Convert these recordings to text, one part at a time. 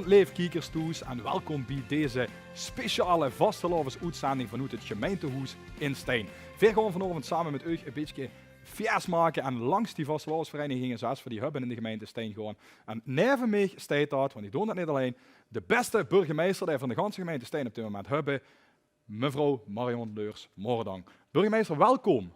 lieve kijkers thuis en welkom bij deze speciale vastelovens-uitzending vanuit het gemeentehuis in Steen. We gaan vanavond samen met u een beetje fies maken en langs die vastelovensverenigingen zoals we die hebben in de gemeente Steen gaan. En neven mij staat dat, want ik doe dat niet alleen, de beste burgemeester die van de ganse gemeente Steen op dit moment hebben, mevrouw Marion Leurs-Moordang. Burgemeester, welkom.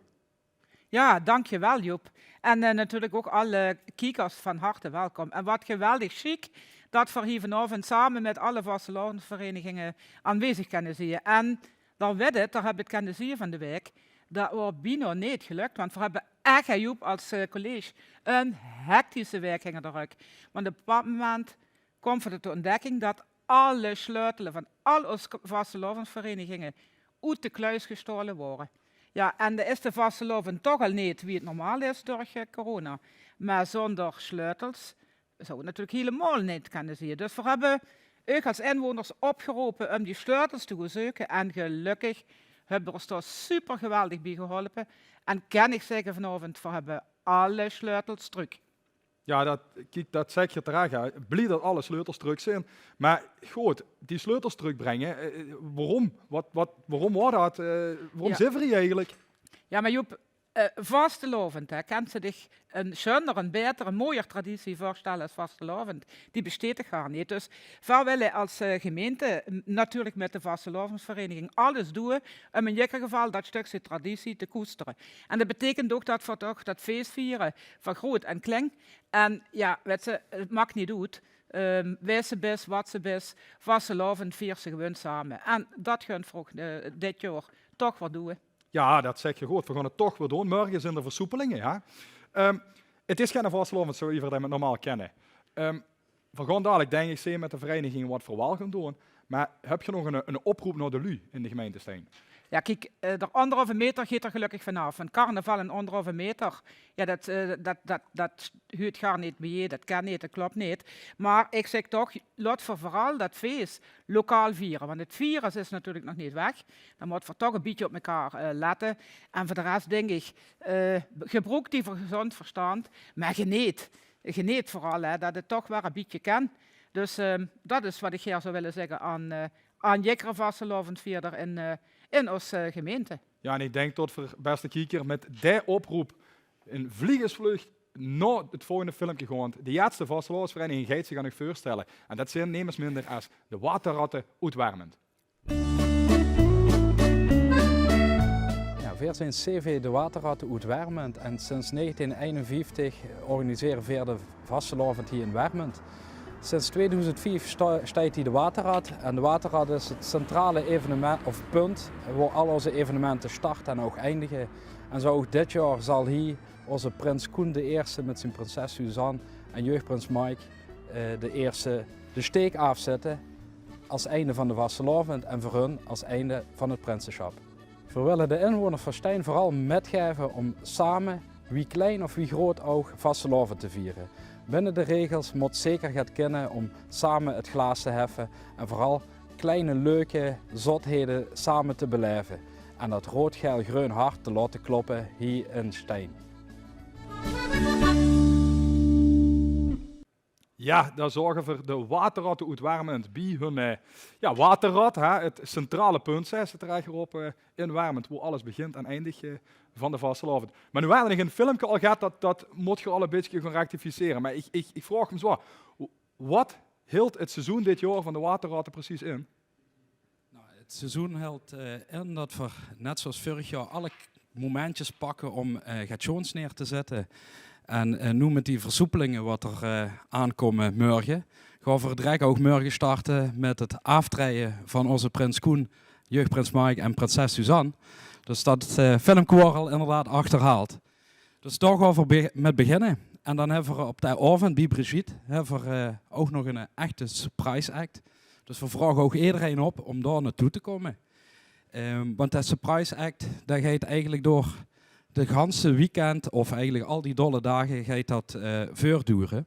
Ja, dankjewel Joep. En natuurlijk ook alle kijkers van harte welkom. En wat geweldig chic dat we hier vanavond samen met alle vastelovensverenigingen aanwezig kunnen zijn. En dan weet het, daar heb ik het kunnen zien van de week, dat wordt bijna niet gelukt. Want we hebben echt, Joep, als college een hectische week hingen eruit. Want op dat moment komt we de ontdekking dat alle sleutelen van al onze vastelovensverenigingen uit de kluis gestolen worden. Ja, en de is de vasteloven toch al niet wie het normaal is door corona. Maar zonder sleutels zou het natuurlijk helemaal niet kunnen zien. Dus we hebben ook als inwoners opgeroepen om die sleutels te gaan zoeken. En gelukkig hebben we ons daar super geweldig bij geholpen. En kan ik zeggen vanavond, we hebben alle sleutels terug. Ja, dat zeg je terecht. Ja. Blij dat alle sleutels terug zijn. Maar goed, die sleutels terugbrengen, waarom? Waarom was dat? Waarom zijn we hier eigenlijk? Ja, maar Joep, vastelovend, kan ze zich een schöner, een betere, een mooier traditie voorstellen als vastelovend. Die bestaat er gar niet. Dus we willen als gemeente natuurlijk met de vastelovensvereniging alles doen om in ieder geval dat stukje traditie te koesteren. En dat betekent ook dat we toch dat feest vieren van groot en klein. En ja, weet je, het maakt niet uit. Wees ze best, wat ze best, vastelovend vier ze gewoon samen. En dat gaan we dit jaar toch wat doen. Ja, dat zeg je goed. We gaan het toch weer doen. Morgen zijn er versoepelingen. Ja. Het is geen vastelovend zoals we dat normaal kennen. We gaan dadelijk denk ik zien met de vereniging wat voor wel gaan doen. Maar heb je nog een oproep naar de lui in de gemeente Steen? Ja, kijk, de 1,5 meter gaat er gelukkig vanaf. Een carnaval en 1,5 meter, ja, dat huurt gar niet meer, dat kan niet, dat klopt niet. Maar ik zeg toch, laten we vooral dat feest lokaal vieren. Want het virus is natuurlijk nog niet weg. Dan moeten we toch een beetje op elkaar letten. En voor de rest denk ik, gebruik die voor gezond verstand, maar geniet vooral, hè, dat het toch wel een beetje kan. Dus dat is wat ik hier zou willen zeggen aan Jekkeren vastelovend vierder in onze gemeente. Ja, en ik denk tot voor beste kijker met die oproep een vliegensvlucht naar het volgende filmpje gewoon. De laatste vastelovensvereniging gaat zich aan u voorstellen. En dat zijn nemens minder als de waterratten uitwarmend. Ja, we zijn CV de waterratten uitwarmend en sinds 1951 organiseren we de vastelovend hier in Warmend. Sinds 2005 staat hier de Waterrad en de Waterrad is het centrale evenement of punt waar al onze evenementen starten en ook eindigen. En zo ook dit jaar zal hier onze prins Koen de eerste met zijn prinses Suzanne en jeugdprins Mike de steek afzetten als einde van de vastelovend en voor hun als einde van het prinsenschap. We willen de inwoners van Steen vooral metgeven om samen, wie klein of wie groot ook, vastelovend te vieren. Binnen de regels moet zeker gaan kennen om samen het glaas te heffen en vooral kleine leuke zotheden samen te beleven. En dat rood-geel-groen hart te laten kloppen hier in Steen. Ja, daar zorgen we de waterratten uitwarmend bij hun waterrad, het centrale punt, zei ze terecht erop in Warmend, waar alles begint en eindigt van de vastelovend. Maar nu eigenlijk een filmpje al gaat, dat moet je al een beetje gaan rectificeren. Maar ik vraag me zo, wat hield het seizoen dit jaar van de waterratten precies in? Nou, het seizoen hield in dat we, net zoals vorig jaar, alle momentjes pakken om gations neer te zetten. En nu met die versoepelingen wat er aankomen morgen, gaan we direct ook morgen starten met het aftreden van onze prins Koen, jeugdprins Mike en prinses Suzanne. Dus dat filmpje al inderdaad achterhaald. Dus daar gaan we met beginnen. En dan hebben we op de avond bij Brigitte ook nog een echte surprise act. Dus we vragen ook iedereen op om daar naartoe te komen. Want dat surprise act, dat gaat eigenlijk door de ganse weekend, of eigenlijk al die dolle dagen, gaat dat voortduren.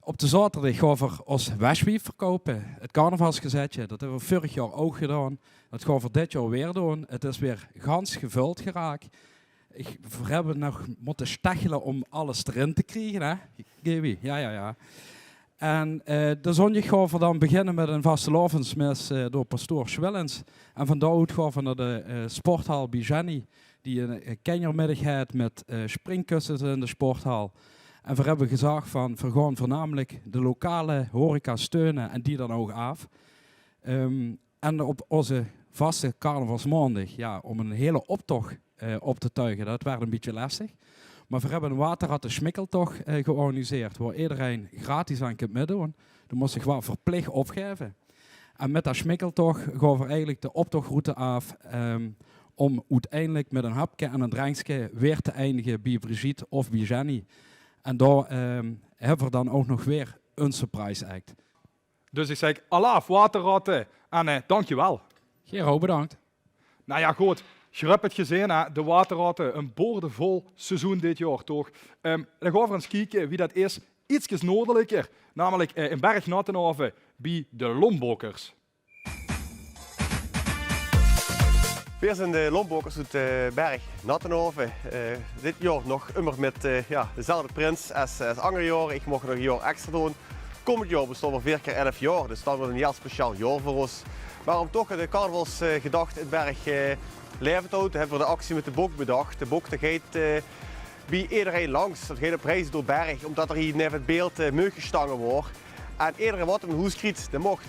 Op de zaterdag gaan we ons westwief verkopen, het carnavalsgezetje. Dat hebben we vorig jaar ook gedaan. Dat gaan we dit jaar weer doen. Het is weer gans gevuld geraakt. We hebben nog moeten stechelen om alles erin te krijgen, hè? Gaby? Ja. En de zondag gaan we dan beginnen met een vastelavondsmis door pastoor Schwellens. En van daaruit gaan we naar de sporthal bij Jenny, die een kenjermiddag heeft met springkussens in de sporthal. En we hebben gezegd van, we gaan voornamelijk de lokale horeca steunen en die dan ook af. En op onze vaste carnavalsmaandag, ja, om een hele optocht op te tuigen, dat werd een beetje lastig. Maar we hebben een waterratten smikkeltocht georganiseerd, waar iedereen gratis aan kan meedoen. Dan moest zich wel verplicht opgeven. En met dat smikkeltocht gaan we eigenlijk de optochtroute af, om uiteindelijk met een hapje en een drankje weer te eindigen bij Brigitte of bij Jenny. En daar hebben we dan ook nog weer een surprise act. Dus ik zeg, alaaf, waterratten. En dankjewel. Gero, bedankt. Nou ja, goed. Je hebt het gezien, hè? De waterratten, een boordevol seizoen dit jaar, toch? Dan gaan we eens kijken wie dat is. Ietsjes noordelijker, namelijk in Berg-Nattenhoven bij de Lombokkers. We zijn de Lombokkers uit Berg-Nattenhoven. Dit jaar nog immer met dezelfde prins als andere jaren. Ik mocht nog een jaar extra doen. Komend jaar bestaan we 4 keer 11 jaar, dus dat wordt een heel speciaal jaar voor ons. Maar om toch de carnavalsgedachte in Berg levend te houden, hebben we de actie met de bok bedacht. De bok gaat bij iedereen langs, dat gaat op reis door Berg, omdat er hier net het beeld meegestangen wordt. En iedereen wat een hoes kriet, dan mocht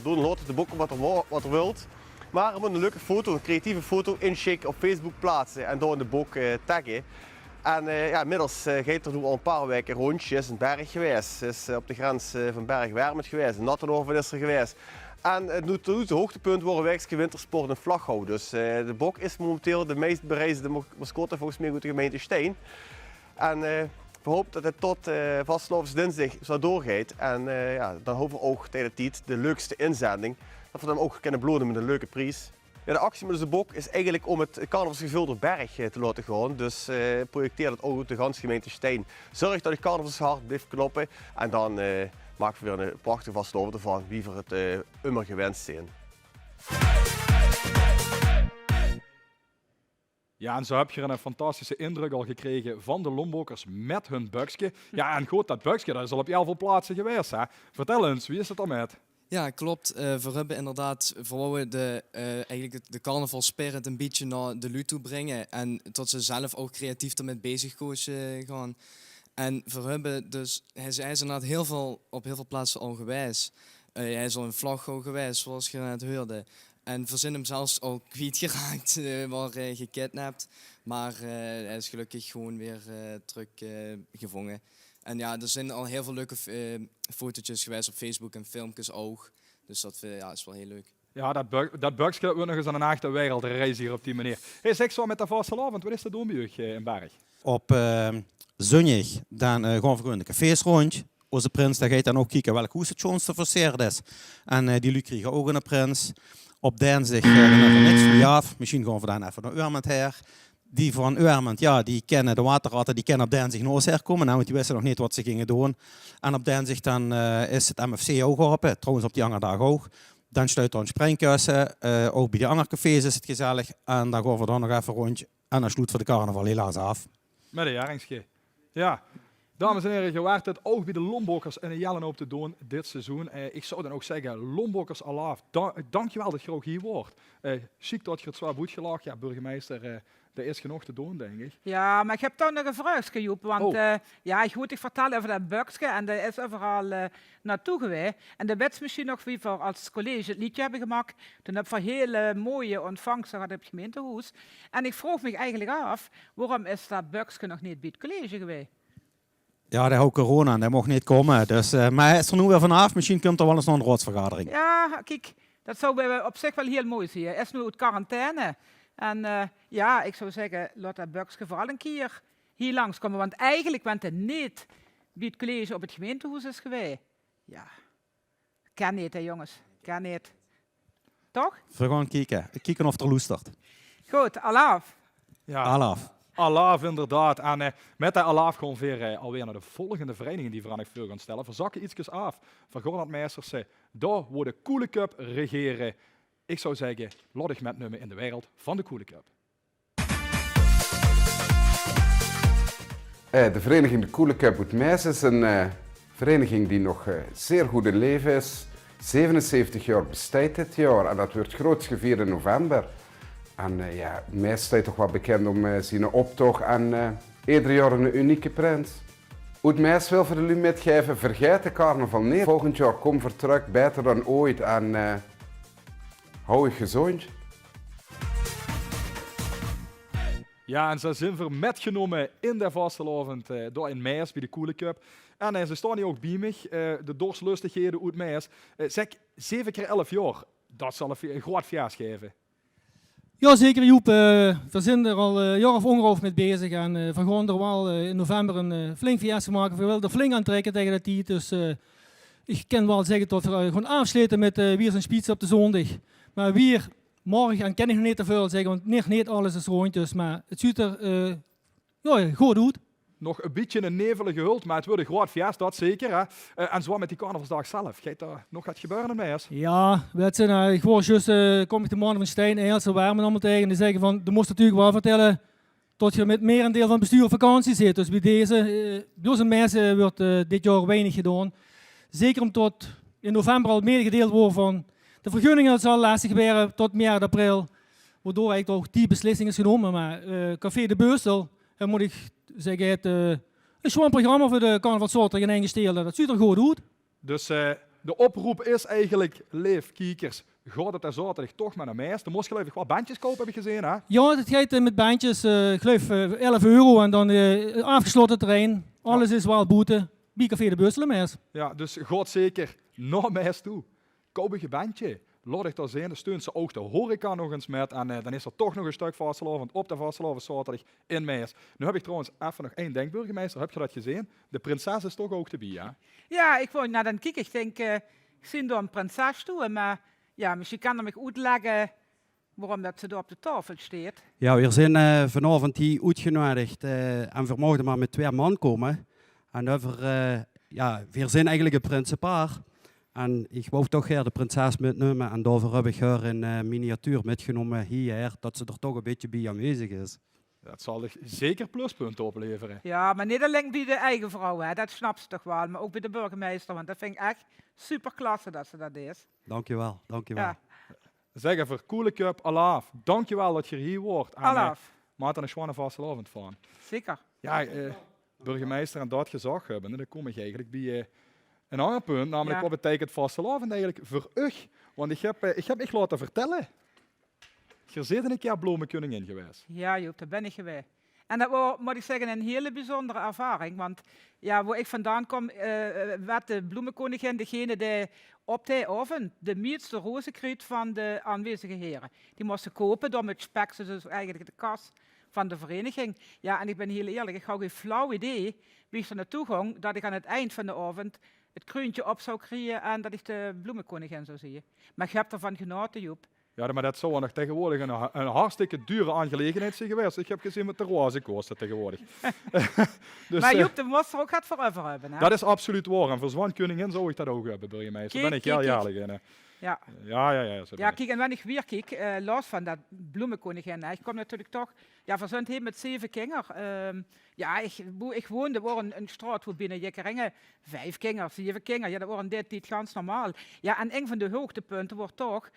doen laten de bok wat er wilt. Maar er moet een leuke foto, een creatieve foto inschikken op Facebook plaatsen en door in de bok taggen. En inmiddels gaat er nu al een paar weken rondjes in Berg geweest. Is op de grens van Berg-Wermet geweest, in Nattenhoven is er geweest. En het hoogtepunt wordt weekse wintersport en vlaghouw. Dus de bok is momenteel de meest bereisde mascotte volgens mij uit de gemeente Steen. En we hopen dat het tot vastelavondsdinsdag zo doorgaat. En dan hopen we ook tegen de tijd de leukste inzending. Dat we dan ook kunnen belonen met een leuke prijs. Ja, de actie met de bok is eigenlijk om het carnavalsgevoel door Berg te laten gaan. Dus projecteer dat ook uit de ganse gemeente Steen. Zorg dat het carnavalshart blijft kloppen. En dan maken we weer een prachtige vastelavond ervan, wie voor het immer gewenst zijn. Ja, en zo heb je een fantastische indruk al gekregen van de Lombokkers met hun buksje. Ja, en goed, dat buksje dat is al op heel veel plaatsen geweest. Hè? Vertel eens, wie is het dan met? Ja, klopt. We hebben inderdaad voor eigenlijk de carnavalspirit een beetje naar de luid toe brengen. En tot ze zelf ook creatief ermee bezig gaan. En voor hebben dus, hij is inderdaad op heel veel plaatsen al geweest. Hij is al in Vlaghouw geweest, zoals je net hoorde. En voor zijn hem zelfs al kwijtgeraakt, waar gekidnapt. Maar hij is gelukkig gewoon weer terug gevangen. En ja, er zijn al heel veel leuke fotootjes geweest op Facebook en filmpjes ook. Dus dat is wel heel leuk. Ja, dat buksje wordt nog eens aan een echte wereldreis hier op die manier. Hey, zeg zo met de vastelavond, wat is de doen bij u in Berg? Op zondag dan gaan we gewoon de cafés rond. Onze prins gaat dan ook kijken welke hoes het schoonste versierd is. En die lui krijgen ook een prins. Op dinsdag dan hebben we niks voor af. Misschien gaan we dan even naar Urmend her. Die van Urmend, ja, die kennen de waterratten, die kennen op dinsdag nog eens herkomen. Nou, want die wisten nog niet wat ze gingen doen. En op dinsdag dan is het MFC ook open. Trouwens op die andere dag ook. Dan sluit er een springkussen. Ook bij de andere cafés is het gezellig. En dan gaan we dan nog even rondje. En dan sluit voor de carnaval helaas af. Met een jaringsje. Ja. Dames en heren, je waart het ook bij de Lombokkers en een jellen op te doen dit seizoen. Ik zou dan ook zeggen, Lombokkers alaaf. Dankjewel dat je ook hier wordt. Ziek dat je het zwaar goed gelachen. Ja, burgemeester, er is genoeg te doen, denk ik. Ja, maar ik heb toch nog een vraagje, Joep. Want ik moet je vertellen over dat buksje. En dat is overal naartoe geweest. En de wets misschien nog wie voor als college het liedje hebben gemaakt. Toen heb ik hele mooie ontvangsten gehad op het gemeentehuis. En ik vroeg me eigenlijk af, waarom is dat buksje nog niet bij het college geweest? Ja, daar houdt corona en dat mocht niet komen. Dus, maar hij is er nu weer vanaf. Misschien komt er wel eens nog een raadsvergadering. Ja, kijk, dat zou op zich wel heel mooi zijn. Hij is nu uit quarantaine. En ik zou zeggen, laat dat buksje vooral een keer hier langskomen. Want eigenlijk bent hij niet bij het college op het gemeentehuis is geweest. Ja, kan niet hè jongens, kan niet. Toch? We gaan kijken of er loestert. Goed, alaaf. Ja. Alaaf. Alaaf, inderdaad. En met de alaaf gaan we weer alweer naar de volgende vereniging die we aan het vuur gaan stellen. We zakken ietsjes af. Van Gornatmeesters, daar wordt de Coole Cup regeren. Ik zou zeggen, loddig met nummer in de wereld van de Coole Cup. De vereniging de Coole Cup uit Meis is een Vereniging die nog zeer goed in leven is. 77 jaar bestaat dit jaar en dat wordt groots gevierd in november. En ja, mij staat toch wel bekend om zijn optocht en ieder jaar een unieke prins. Uit mij wil voor jullie metgeven, vergeet de carnaval niet. Volgend jaar kom voor terug, beter dan ooit en hou je gezond. Ja, en ze zijn weer metgenomen in de vastelavond door in Meijers bij de Coole Cup. En ze staan hier ook bij mij, de dorslustigheden uit Meijers. Zeg, 7 keer 11 jaar, dat zal een groot feest geven. Ja, zeker Joep. We zijn er al een jaar of ongeveer mee bezig en we gaan er wel in november een flink fiasco maken. We willen er flink aan trekken tegen dat tijd. Dus ik kan wel zeggen dat we gewoon afsluiten met Wiers en Spiets op de zondag. Maar weer morgen, en kan ik nog niet te veel zeggen, want niet alles is rondjes. Maar het ziet er goed uit. Nog een beetje een nevelige hult, maar het wordt een groot feest, dat zeker. Hè? En zo met die carnavalsdag zelf. Gaat er nog wat gebeuren in Meijers? Ja, weet je, ik was juist, kom ik de mannen van Stijn en ze waren me allemaal tegen. En die zeggen van, je moest natuurlijk wel vertellen dat je met merendeel van het bestuur op vakantie zit. Dus bij deze mensen wordt dit jaar weinig gedaan. Zeker omdat in november al medegedeeld wordt van de vergunningen zal lastig gebeuren tot maart, april. Waardoor eigenlijk ook die beslissing is genomen. Maar Café de Beustel, daar moet ik zeggen, het is gewoon een programma voor de carnavalssoorten in ingesteld. Dat ziet er goed uit. Dus de oproep is eigenlijk, leef kiekers, gaat het er zaterdag toch maar naar Meijers. Dan moest je geloof ik wat bandjes kopen, heb ik gezien, hè? Ja, het gaat met bandjes, ik geloof €11 en dan afgesloten terrein. Alles is wel boete. Bij Café de Beustel in Meijers. Ja, dus gaat zeker naar Meijers toe. Koop je bandje. Laat ik daar zijn, dan steunt ze ook de horeca nog eens met. En dan is er toch nog een stuk vastelavond op de vastelavond zaterdag in Meijers. Nu heb ik trouwens even nog één ding, burgemeester. Heb je dat gezien? De prinses is toch ook erbij, hè? Ja, ik wou naar dan kijken. Ik denk, ik zie daar een prinses toe, maar ja, misschien kan er me uitleggen waarom dat ze daar op de tafel staat. Ja, we zijn vanavond hier uitgenodigd en we mochten maar met 2 man komen. En we zijn eigenlijk een prinsenpaar. En ik wou toch de prinses metnemen en daarvoor heb ik haar een miniatuur metgenomen hier, dat ze er toch een beetje bij aanwezig is. Dat zal er zeker pluspunten opleveren. Ja, maar niet alleen bij de eigen vrouw, hè. Dat snapt ze toch wel, maar ook bij de burgemeester, want dat vind ik echt super klasse dat ze dat is. Dankjewel, dankjewel. Ja, Zeggen voor Coole Cup, alaaf. Dankjewel dat je hier wordt. En, alaaf, maat een schone vastelavond van. zeker. Ja, burgemeester en dat gezag hebben, dan kom ik eigenlijk bij een ander punt, namelijk wat betekent vastelavond eigenlijk voor u? Want ik heb mich laten vertellen, je bent een keer bloemenkoningin geweest. Ja, Joep, daar ben ik geweest. En dat was, moet ik zeggen, een hele bijzondere ervaring. Want ja, waar ik vandaan kom, werd de bloemenkoningin degene die op die avond de meeste rozen kreeg van de aanwezige heren. Die moesten kopen, door met spek, dus eigenlijk de kas van de vereniging. Ja, en ik ben heel eerlijk, ik had geen flauw idee wie ik er naartoe ging, dat ik aan het eind van de avond het kroontje op zou krijgen en dat ik de bloemenkoningin zou zien. Maar ik heb ervan genoten, Joep. Ja, maar dat zou nog tegenwoordig een hartstikke dure aangelegenheid zijn geweest. Ik heb gezien wat de roze kosten tegenwoordig. Dus, maar Joep, de moest er ook het forever hebben. Hè? Dat is absoluut waar. En voor zo'n koningin zou ik dat ook hebben, burgemeester. Daar ben ik heel jaarlijk in. Ja. Ja. Ja, kijk, en wanneer ik weer kijk, los van dat bloemenkoningin, ik kom natuurlijk toch, ja, we zijn hier met 7 kinderen. Ja, ik woonde voor een straat waar binnen Jekkeringen 5 kinderen, 7 kinderen, ja, dat waren dit gans normaal. Ja, en een van de hoogtepunten wordt toch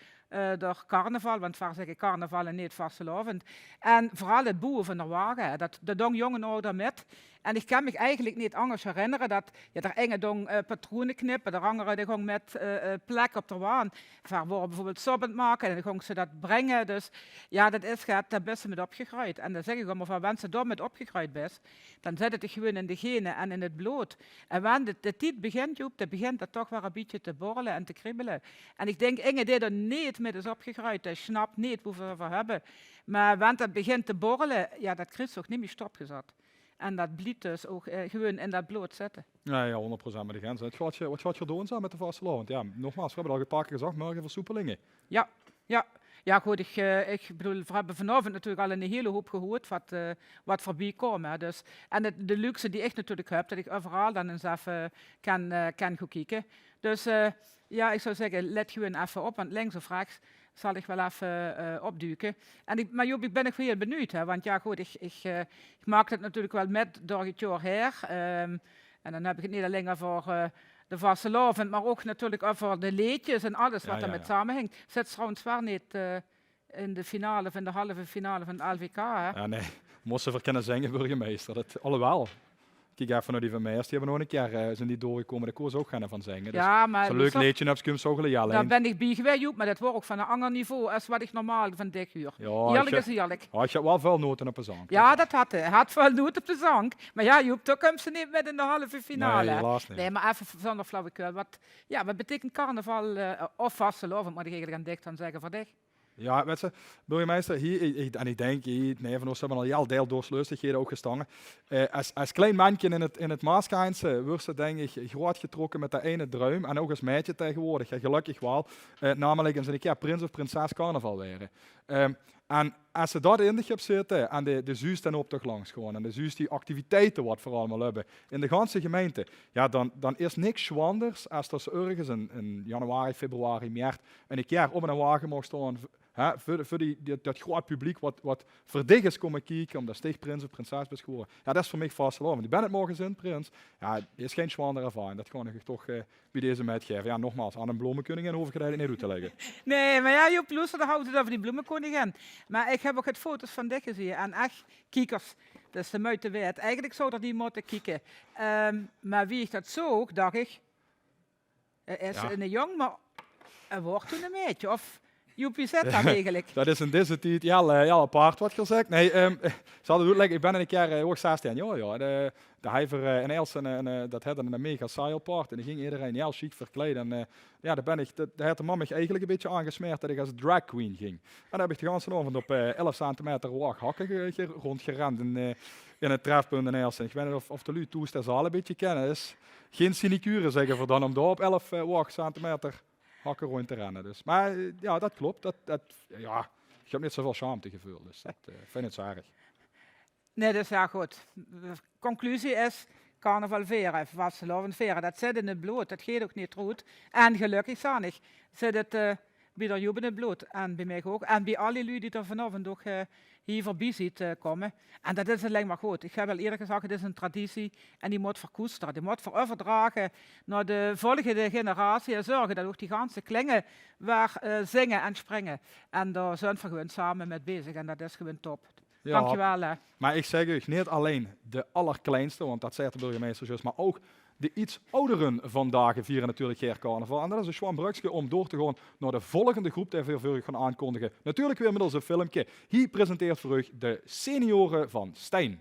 door carnaval, want waar zeg ik carnaval en niet vastelavond. En vooral het boeren van de wagen, dat dong jongen ouder met. En ik kan me eigenlijk niet anders herinneren dat er enge dong patronen knippen, de anderen die gong met plek op de waan. Waar worden bijvoorbeeld sobbend maken en dan gong ze dat brengen. Dus ja, dat is daar best met opgegroeid. En dan zeg ik allemaal van, wanneer ze daar met opgegroeid bent, dan zet het gewoon in de genen en in het bloed. En wanneer de tijd begint, Joep, dan begint dat toch wel een beetje te borrelen en te kriebelen. En ik denk, Inge die er niet met is opgegroeid, die snapt niet hoe we het over hebben. Maar wanneer dat begint te borrelen, ja, dat krijgt ook niet meer stopgezet. En dat blieft dus ook gewoon in dat bloed zitten. Ja, 100% met de grens. Wat gaat je doen zo met de vastelavond? Ja, nogmaals, we hebben al een paar keer gezegd, morgen versoepelingen. Ja, goed, ik bedoel, we hebben vanavond natuurlijk al een hele hoop gehoord wat voorbij komen. Dus, en de luxe die ik natuurlijk heb, dat ik overal dan eens even kan gaan kijken. Dus ja, ik zou zeggen, let gewoon even op, want links of rechts zal ik wel even opduiken. Maar Joep, ik ben nog heel benieuwd, hè, want ja goed, ik maak het natuurlijk wel met door het jaar her. En dan heb ik het niet alleen over de vastelovend, maar ook natuurlijk over de leedjes en alles wat daarmee samenhangt. Zit trouwens waar niet in de finale of in de halve finale van het LVK. Hè? Ja, nee, moest ze verkennen zingen, burgemeester. Alhoewel, kijk even naar die van Meijers, die hebben nog een keer zijn die doorgekomen, daar kon ze ook gaan van zingen. Dus Ja, maar zo'n leuk leedje heb je zo gelijk. Daar ben ik bij geweest, Joep, maar dat wordt ook van een ander niveau als wat ik normaal van dik huur. Ja, Eerlijk is eerlijk. je had wel veel noten op een zang. Ja, dat had hij. Hij had veel noot op de zang. Maar ja, Joep, daar komt ze niet met in de halve finale. Nee, helaas niet. Nee, maar even zonder flauwekul. Wat betekent carnaval of vastelovend, moet ik eigenlijk aan dicht dan zeggen voor dich? Ja, weet je, burgemeester, hier, en ik denk, nee, van ons hebben al heel deel doorslustigheden ook gestangen. Als klein mandje in het Maaskijnse wordt ze denk ik groot getrokken met dat ene druim. En ook als meidje tegenwoordig, gelukkig wel. Namelijk eens een keer prins of prinses carnaval waren. En als ze dat in de gip zitten en de zuus dan op toch langs gewoon en de zuus die activiteiten wat voor allemaal hebben in de ganse gemeente, ja, dan is niks anders als dat ze ergens in januari, februari, maart een keer op een wagen mogen staan voor dat groot publiek wat voor dich is komen kijken, omdat stichtprins of prinses beschoren. Ja, dat is voor mij vastelovend. Ik ben het morgen in, prins. Ja, is geen zwander ervaring. Dat kan ik toch bij deze meidgeven. Ja, nogmaals, aan een bloemenkoningin hoef ik het niet uit te leggen. Nee, maar ja, Joep Loester, daar houdt het over die bloemenkoningin. Maar ik heb ook het foto's van dich gezien. En echt, kiekers, dat is de muite weet. Eigenlijk zou er die moeten kijken. Maar wie ik dat zo, dacht ik, is een jong, maar er wordt toen een meidje. Of Joepie zet dat eigenlijk. Dat is in deze tijd heel apart wat gezegd. Nee, ze hadden uitleggen, ik ben een keer hoog 16 jaar. Ja. De Heiver in Els dat hadden een mega saai apart. En dan ging iedereen heel chic verkleed. En daar had de man mij eigenlijk een beetje aangesmeerd dat ik als drag queen ging. En dan heb ik de hele avond op 11 centimeter hoog hakken rondgerend in het trefpunt in Els. En ik weet niet of de lui toest dat ze al een beetje kennen. Is geen sinecure zeggen voor dan om daar op 11 hoog centimeter hakken rond te rennen. Dus. Maar ja, dat klopt. Ik heb niet zoveel schaamtegevoel, dus dat vind ik zo erg. Nee, dat is ja goed. De conclusie is, carnaval veren, vastelovend veren, dat zit in het bloed, dat gaat ook niet goed. En gelukkig zanig zit het bij de Joep in het bloed, en bij mij ook. En bij alle lui die er vanavond ook hier voorbij ziet komen. En dat is alleen maar goed. Ik heb al eerder gezegd, het is een traditie en die moet verkoesteren. Die moet overdragen naar de volgende generatie en zorgen dat ook die ganse klingen waar zingen en springen. En daar zijn we gewoon samen mee bezig en dat is gewoon top. Ja, dankjewel. Hè. Maar ik zeg u, niet alleen de allerkleinste, want dat zegt de burgemeester juist, maar ook de iets ouderen vandaag vieren natuurlijk geen carnaval. En dat is een Schwan Brugske om door te gaan naar de volgende groep die we voor u gaan aankondigen. Natuurlijk weer middels een filmpje. Hier presenteert voor u de senioren van Stein.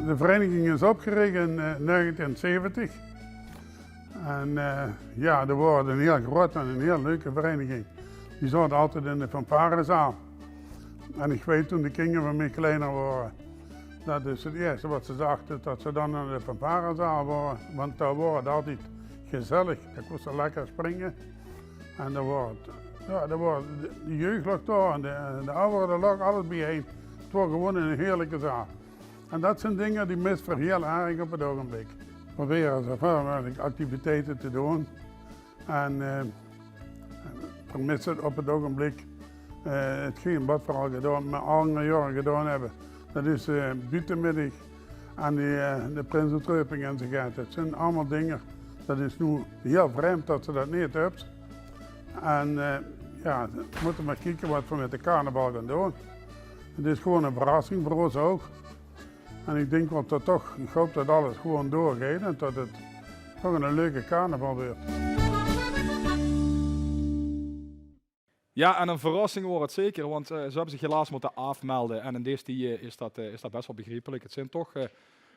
De vereniging is opgericht in 1970. En dat wordt een heel grote en een heel leuke vereniging. Die zat altijd in de fanfarezaal. En ik weet toen de kinderen van mij kleiner waren, dat is het eerste wat ze dachten, dat ze dan naar de fanfarezaal waren. Want daar wordt het altijd gezellig, daar kon ze lekker springen. En daar wordt de jeugd lag daar en de ouderen lag alles bijeen. Het was gewoon een heerlijke zaal. En dat zijn dingen die mist voor heel erg op het ogenblik. We proberen zoveel mogelijk activiteiten te doen. En vermissen op het ogenblik hetgeen wat we al gedaan, met alle jaren gedaan hebben. Dat is buitenmiddag en de Prinsentreupping enzovoort. Dat zijn allemaal dingen, dat is nu heel vreemd dat ze dat niet hebben. En we moeten maar kijken wat we met de carnaval gaan doen. Het is gewoon een verrassing voor ons ook. En ik denk wel dat toch, ik hoop dat alles gewoon doorgaat en dat het toch een leuke carnaval wordt. Ja, en een verrassing wordt het zeker, want ze hebben zich helaas moeten afmelden. En in deze is dat best wel begrijpelijk. Het zijn toch,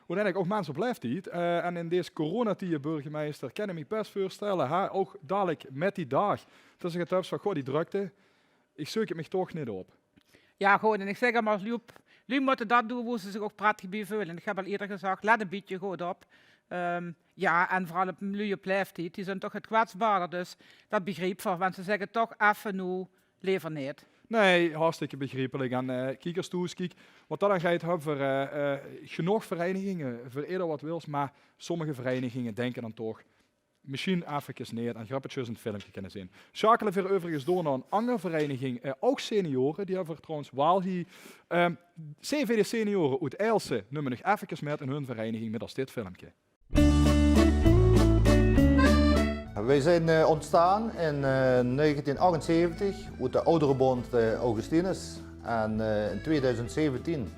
hoe denk ik, ook mensen op leeftijd. En in deze coronatijd, burgemeester, kan ik me best voorstellen, ook dadelijk met die dag. Dat ik het heb van, goh, die drukte, ik zoek het me toch niet op. Ja, gewoon, en ik zeg maar, jullie moeten dat doen waar ze zich ook prettig bij voelen. En ik heb al eerder gezegd, let een beetje goed op. En vooral op jullie op leeftijd, die zijn toch het kwetsbaarder, dus dat begrijp ik, want ze zeggen toch even nu, liever niet. Nee, hartstikke begrijpelijk. En kijkers toe, kijk, wat dat dan gaat hebben voor genoeg verenigingen, voor ieder wat wils, maar sommige verenigingen denken dan toch, misschien even neer en grappetjes een filmpje kunnen zien. Schakelen we overigens door naar een andere vereniging, ook senioren. Die hebben we trouwens wel hier. CV de senioren uit Eilse nemen nog even met in hun vereniging met als dit filmpje. Wij zijn ontstaan in 1978 uit de ouderenbond Augustinus. En in 2017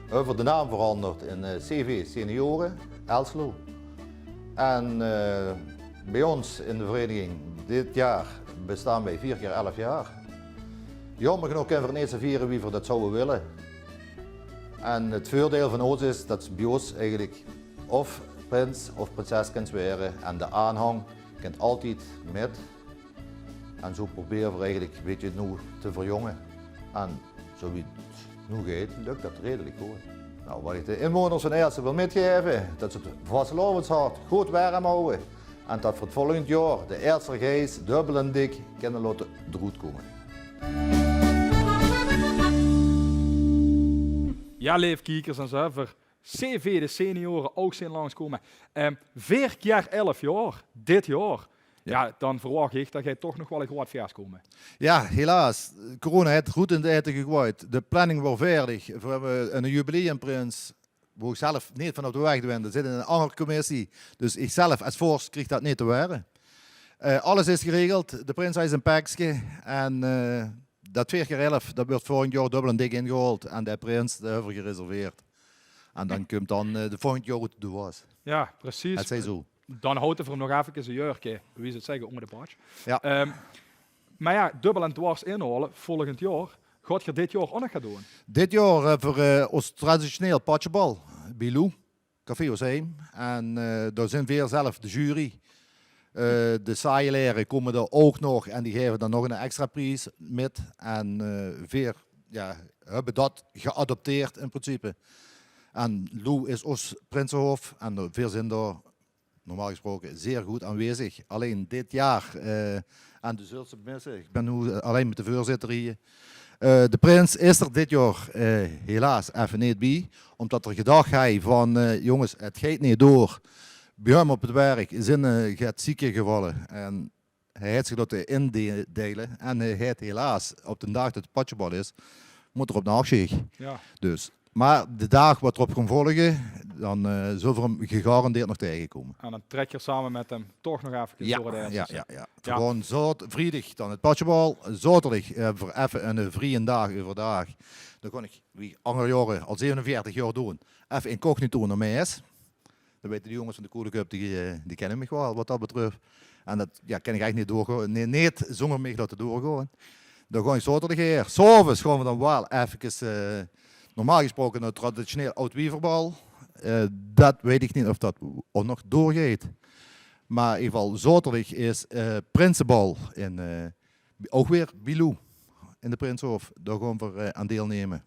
hebben we de naam veranderd in CV Senioren Elslo. En bij ons in de vereniging dit jaar bestaan wij 4 keer 11 jaar. Jammer genoeg kunnen we niet vieren wie we dat zouden willen. En het voordeel van ons is dat bij ons eigenlijk of prins of prinses kunt worden en de aanhang kent altijd met. En zo proberen we eigenlijk een beetje nu te verjongen. En zo wie het nu gaat, lukt dat redelijk goed. Nou, wat ik de inwoners van Eilse wil metgeven, dat ze het vastelovendshart goed warm houden. En dat voor het volgend jaar de eerste reis dubbel en dik kunnen laten eruit komen. Ja, lieve kijkers en zuiver. CV de senioren ook zijn langskomen. 4 keer 11 jaar, dit jaar. Ja, dan verwacht ik dat jij toch nog wel een groot vers komen. Ja, helaas. Corona heeft goed in de eten gegooid. De planning was veerdig. We hebben een jubileumprins, waar ik zelf niet van op de weg ben. Dat zit in een andere commissie. Dus ik zelf als vorst kreeg dat niet te waren. Alles is geregeld. De prins is een pakje. En dat 4 keer 11, dat wordt volgend jaar dubbel en dik ingehaald. En de prins, dat hebben we gereserveerd. En dan komt dan de volgend jaar uit de was. Ja, precies. Het is zo. Dan houdt er voor nog even een jurkje, wie zou het zeggen, onder de patch. Ja. Maar ja, dubbel en dwars inhalen volgend jaar. Gaat je dit jaar ook nog gaan doen? Dit jaar hebben we ons traditioneel patjebal bij Lou, Café Osheim. En daar zijn we zelf de jury. De saaileren komen er ook nog en die geven dan nog een extra prijs met. En we hebben dat geadopteerd in principe. En Lou is ons Prinsenhof en we zijn daar normaal gesproken zeer goed aanwezig. Alleen dit jaar aan de Zulse missen. Ik ben nu alleen met de voorzitter hier. De prins is er dit jaar helaas even niet bij. Omdat er gedacht hij van jongens, het gaat niet door. Bij hem op het werk zijn gaat zieke gevallen. En hij heeft zich laten indelen. En hij heeft helaas op de dag dat het patjebal is, moet er op nachtschicht. Ja. Dus. Maar de dag wat erop gaan volgen, dan zullen we hem gegarandeerd nog tegenkomen. En dan trek je samen met hem toch nog even door de eerste. Ja. Gewoon vrijdag dan het patjebal, zaterdag voor even een vrije dag overdag. Dan kan ik, wie andere jaren al 47 jaar doen, even incognito naar mij is. Dan weten de jongens van de Code Cup, die kennen me wel wat dat betreft. En dat kan ik eigenlijk niet doorgaan, niet zonder mij laten doorgaan. Dan ga ik zaterdag hier. 's Avonds gaan we dan wel even... normaal gesproken een traditioneel oud-wieverbal. Dat weet ik niet of dat ook nog doorgaat. Maar in ieder geval, zaterdag is Prinsenbal. Ook weer Bilou in de Prinshof. Daar gaan we aan deelnemen.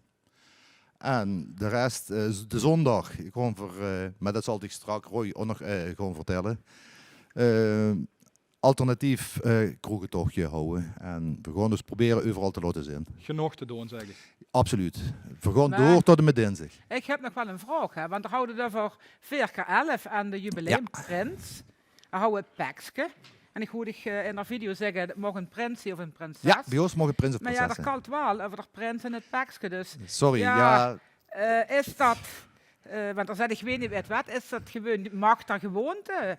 En de rest, de zondag, maar dat zal ik straks Roy ook nog gewoon vertellen. Alternatief kroegentochtje houden. En we gaan dus proberen overal te laten zien. Genoeg te doen, zeg ik. Absoluut. We gaan door tot en met dinsdag. Ik heb nog wel een vraag, hè, want we houden er voor 4 keer 11 aan de jubileumprins. We houden het pakje. En ik hoorde in de video zeggen, het mag een prinsje of een prinses. Ja, bij ons mag een prins of Maar prinses ja, dat kalt wel over de prins en het pakje. Dus sorry, is dat, want dan zeg ik weet niet wat, is dat gewoon, mag dat gewoonte?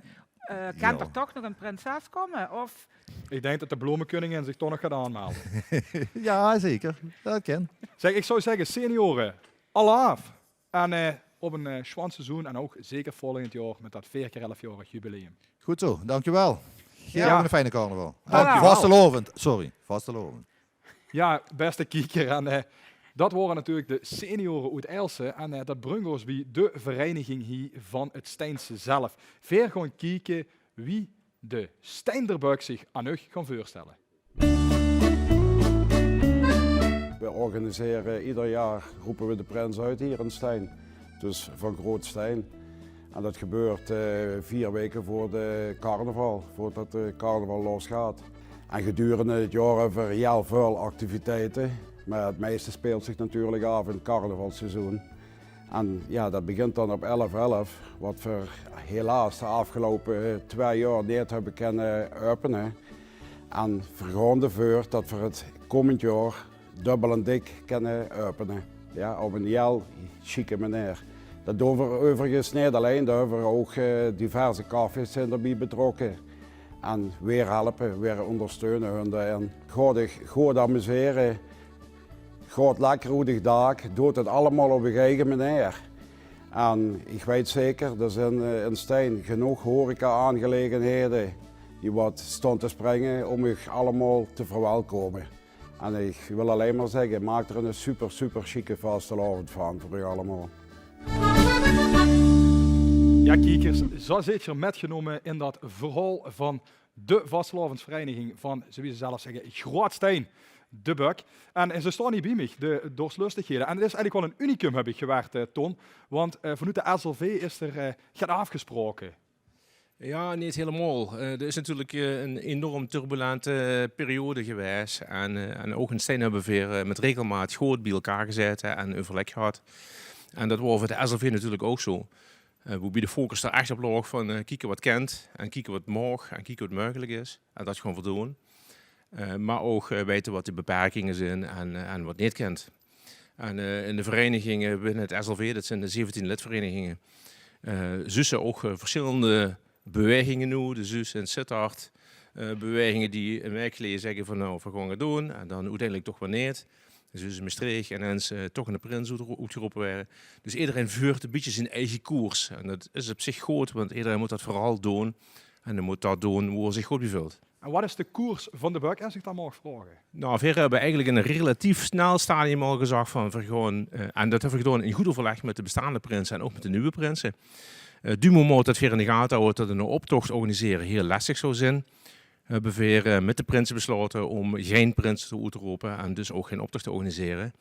Kan er toch nog een prinses komen? Of? Ik denk dat de bloemenkoningin zich toch nog gaat aanmelden. Ja, zeker. Dat kan. Zeg, ik zou zeggen, senioren, alle af. En op een seizoen en ook zeker volgend jaar met dat 4 keer 11-jarig jubileum. Goed zo, dankjewel. Ja. Een fijne carnaval. Dankjewel. Vastelovend. Ja, beste kijker. En dat waren natuurlijk de senioren uit Eilse. En dat brengt ons bij de vereniging hier van het Steinse zelf. Weer gaan kijken wie de Steinderbuk zich aan u gaan voorstellen. We organiseren ieder jaar, roepen we de prins uit hier in Stein. Dus van Groot Stein. En dat gebeurt 4 weken voor de carnaval, voordat de carnaval losgaat. En gedurende het jaar hebben we heel veel activiteiten. Maar het meeste speelt zich natuurlijk af in het carnavalseizoen. En ja, dat begint dan op 11/11, wat we helaas de afgelopen 2 jaar niet hebben kunnen openen. En we gaan ervoor dat we het komend jaar dubbel en dik kunnen openen. Ja, op een heel chique manier. Dat doen we overigens niet alleen, daar hebben we ook diverse cafés erbij betrokken. En weer helpen, weer ondersteunen hun. En goed amuseren, gaat lekker hoe de dag, doet het allemaal op een eigen manier. En ik weet zeker, er zijn in Stein genoeg horeca-aangelegenheden die wat staan te springen om u allemaal te verwelkomen. En ik wil alleen maar zeggen, maak er een super chique vastelavond van voor u allemaal. Ja, kijkers, zo zit je metgenomen in dat verhaal van de vastelavondsvereniging van, zoals ze zelf zeggen, Grootstein, de Buk. En ze staan niet bij mij, de doorslustigheden. En het is eigenlijk wel een unicum, heb ik gewerkt, Ton. Want vanuit de SLV is er gaat afgesproken. Ja, niet helemaal. Er is natuurlijk een enorm turbulente periode geweest. En ook in Stein hebben we weer met regelmaat goed bij elkaar gezeten en overleg gehad. En dat was voor de SLV natuurlijk ook zo. Waarbij de focus er echt op lag van kijken wat kent en kijken wat mag en kijken wat mogelijk is. En dat gewoon voldoen. Maar ook weten wat de beperkingen zijn en wat niet kent. En in de verenigingen binnen het SLV, dat zijn de 17 lidverenigingen, zussen ook verschillende bewegingen nu. De Zus en Sittard. Bewegingen die een week geleden zeggen van nou, we gaan het doen. En dan uiteindelijk toch weer niet. Dus Maastricht en eens toch in de prins uitgeroepen werden. Dus iedereen vuurt een beetje zijn eigen koers. En dat is op zich goed, want iedereen moet dat vooral doen. En dan moet dat doen hoe hij zich goed bevult. En wat is de koers van de Buk, als ik dat mag vragen? Nou, we hebben eigenlijk in een relatief snel stadium al gezegd van we gewoon, en dat hebben we gedaan in goed overleg met de bestaande prinsen en ook met de nieuwe prinsen. Du moment dat we in de gaten houden dat een optocht organiseren heel lastig zou zijn, hebben we weer met de prinsen besloten om geen prins te roepen en dus ook geen optocht te organiseren.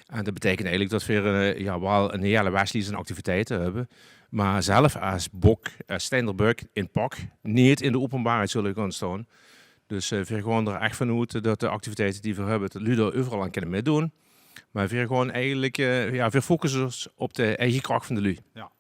En dat betekent eigenlijk dat we wel een hele wijslijst aan activiteiten hebben, maar zelf als Bok, als Steinderbuk in pak, niet in de openbaarheid zullen gaan staan. Dus we gaan er echt vanuit dat de activiteiten die we hebben, dat jullie er overal aan kunnen meedoen. Maar we gewoon eigenlijk, we focussen ons op de eigen kracht van de lui. Ja.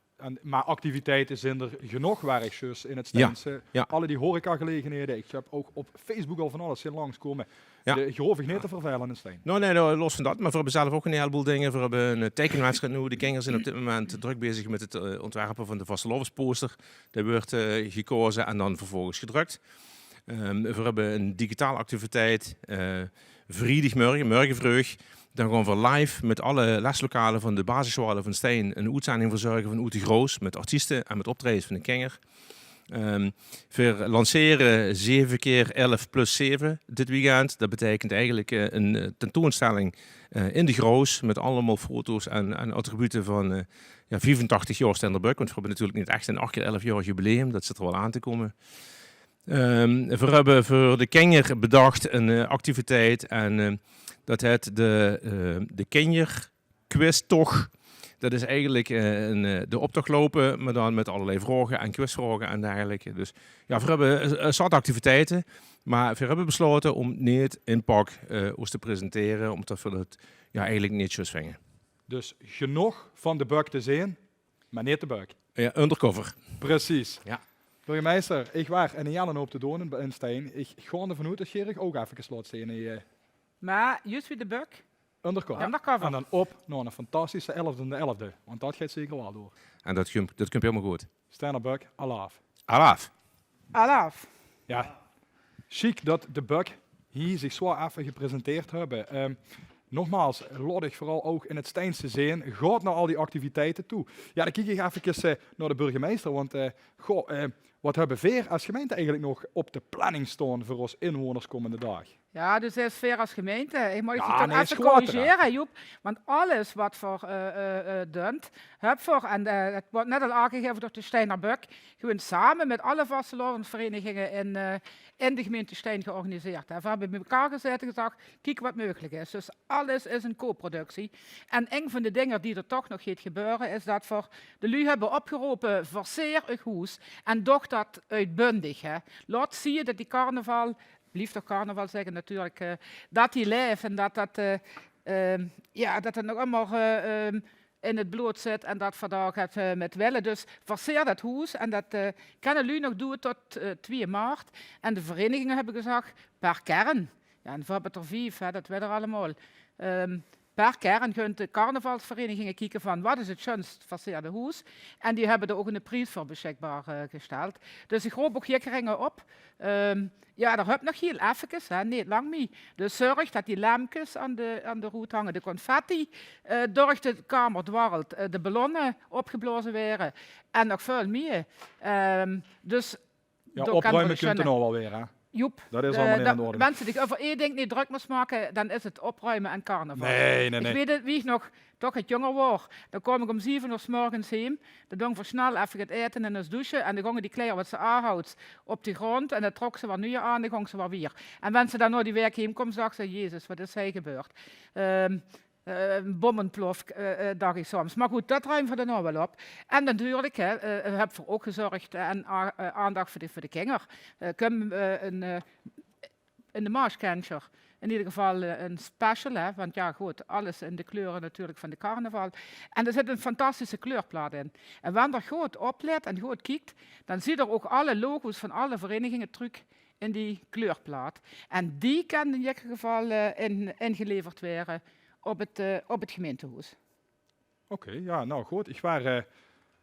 Maar activiteiten zijn er genoeg, waar ik dus in het Steense. Ja. Alle die horecagelegenheden. Ik heb ook op Facebook al van alles zien langskomen. Ja. Geloof ik niet te vervelen in Steen. Nee, los van dat. Maar we hebben zelf ook een heleboel dingen. We hebben een tekenwedstrijd nu. De kinderen zijn op dit moment druk bezig met het ontwerpen van de vastelovensposter. Dat wordt gekozen en dan vervolgens gedrukt. We hebben een digitale activiteit. Vrijdag morgenvreug. Dan gaan we live met alle leslokalen van de basisscholen van Steen een uitzending verzorgen van Oete Groos met artiesten en met optredens van de Kenger. We lanceren 7x11+7 dit weekend. Dat betekent eigenlijk een tentoonstelling in de Groos met allemaal foto's en attributen van 85 jaar Steinderbuk. Want we hebben natuurlijk niet echt een 8x11 jaar jubileum, dat zit er wel aan te komen. We hebben voor de Kenger bedacht een activiteit en dat heet de Kenger Quiz toch. Dat is eigenlijk de optocht lopen, maar dan met allerlei vragen en quizvragen en dergelijke. Dus ja, we hebben een soort activiteiten, maar we hebben besloten om niet in pak ons te presenteren, omdat we het eigenlijk niet zo vinden. Dus genoeg van de Buk te zien, maar niet de Buk. Ja, undercover. Precies. Ja. Burgemeester, ik was in een hele hoop te doen in Steen. Ik ga ervan uit dat Gerig ook even slot zien. Maar juist wie de Buk? Undercover. Undercover. En dan op naar een fantastische 11e. Want dat gaat zeker wel door. En dat komt helemaal goed. Steinderbuk, alaaf. Alaaf. Alaaf. Ja, chic dat de Buk hier zich zo even gepresenteerd hebben. Nogmaals, laat ik vooral ook in het Steense zien. Gaat naar al die activiteiten toe. Ja, dan kijk ik even naar de burgemeester. Want wat hebben we als gemeente eigenlijk nog op de planning staan voor ons inwoners komende dag? Ja, dus dat is fair als gemeente. Ik mag je Ja, toch nee, even is groter, corrigeren, Joep. Want alles wat voor doet, heb voor, en het wordt net al aangegeven door de Steinderbuk, gewoon samen met alle vastelovensverenigingen in de gemeente Steen georganiseerd. We hebben met elkaar gezet en gezegd, kijk wat mogelijk is. Dus alles is een co-productie. En een van de dingen die er toch nog gaat gebeuren, is dat voor de lui hebben opgeroepen, verseer uw huis. En doch dat uitbundig. Hè. Laat zien dat die carnaval, blieft toch carnaval zeggen natuurlijk, dat die leeft en dat het nog allemaal in het bloed zit en dat vandaag het met willen. Dus verseer dat huis en dat kunnen jullie nog doen tot 2 maart. En de verenigingen hebben gezegd, per kern. Ja, en we hebben er 5, hè, dat weten we allemaal. Per kern kunt de carnavalsverenigingen kijken van wat is het schoonst verseerde huis. En die hebben er ook een prijs voor beschikbaar gesteld. Dus ik roep ook hier kringen op. Ja, daar heb nog heel even, niet lang meer. Dus zorg dat die lampjes aan de route hangen, de confetti door de kamer dwarrelt, de ballonnen opgeblazen werden en nog veel meer. Dus Ja, opruimen kunt er nog wel weer, hè? Joep, Dat is allemaal in orde. mensen die over één ding niet druk moest maken, dan is het opruimen en carnaval. Nee. Ik weet het, wie ik nog toch het jonger was, dan kom ik om 7 uur 's morgens heen, dan doe ik voor snel even het eten en het douchen en dan gingen die kleren wat ze aanhoudt op de grond en dan trok ze wat nu aan, dan ging ze wat weer. En als ze dan naar die werk heen komt, zag ze, Jezus, wat is hij gebeurd? Bommenplof, dacht ik soms. Maar goed, dat ruimen we er nou wel op. En natuurlijk heb ik voor ook gezorgd en aandacht voor de kinderen. In de Marskantje. In ieder geval een special, hè, want ja goed, alles in de kleuren natuurlijk van de carnaval. En er zit een fantastische kleurplaat in. En wanneer je goed oplet en goed kijkt, dan zie je er ook alle logo's van alle verenigingen terug in die kleurplaat. En die kan in ieder geval ingeleverd worden op het gemeentehuis. Oké, ja, nou goed. Ik was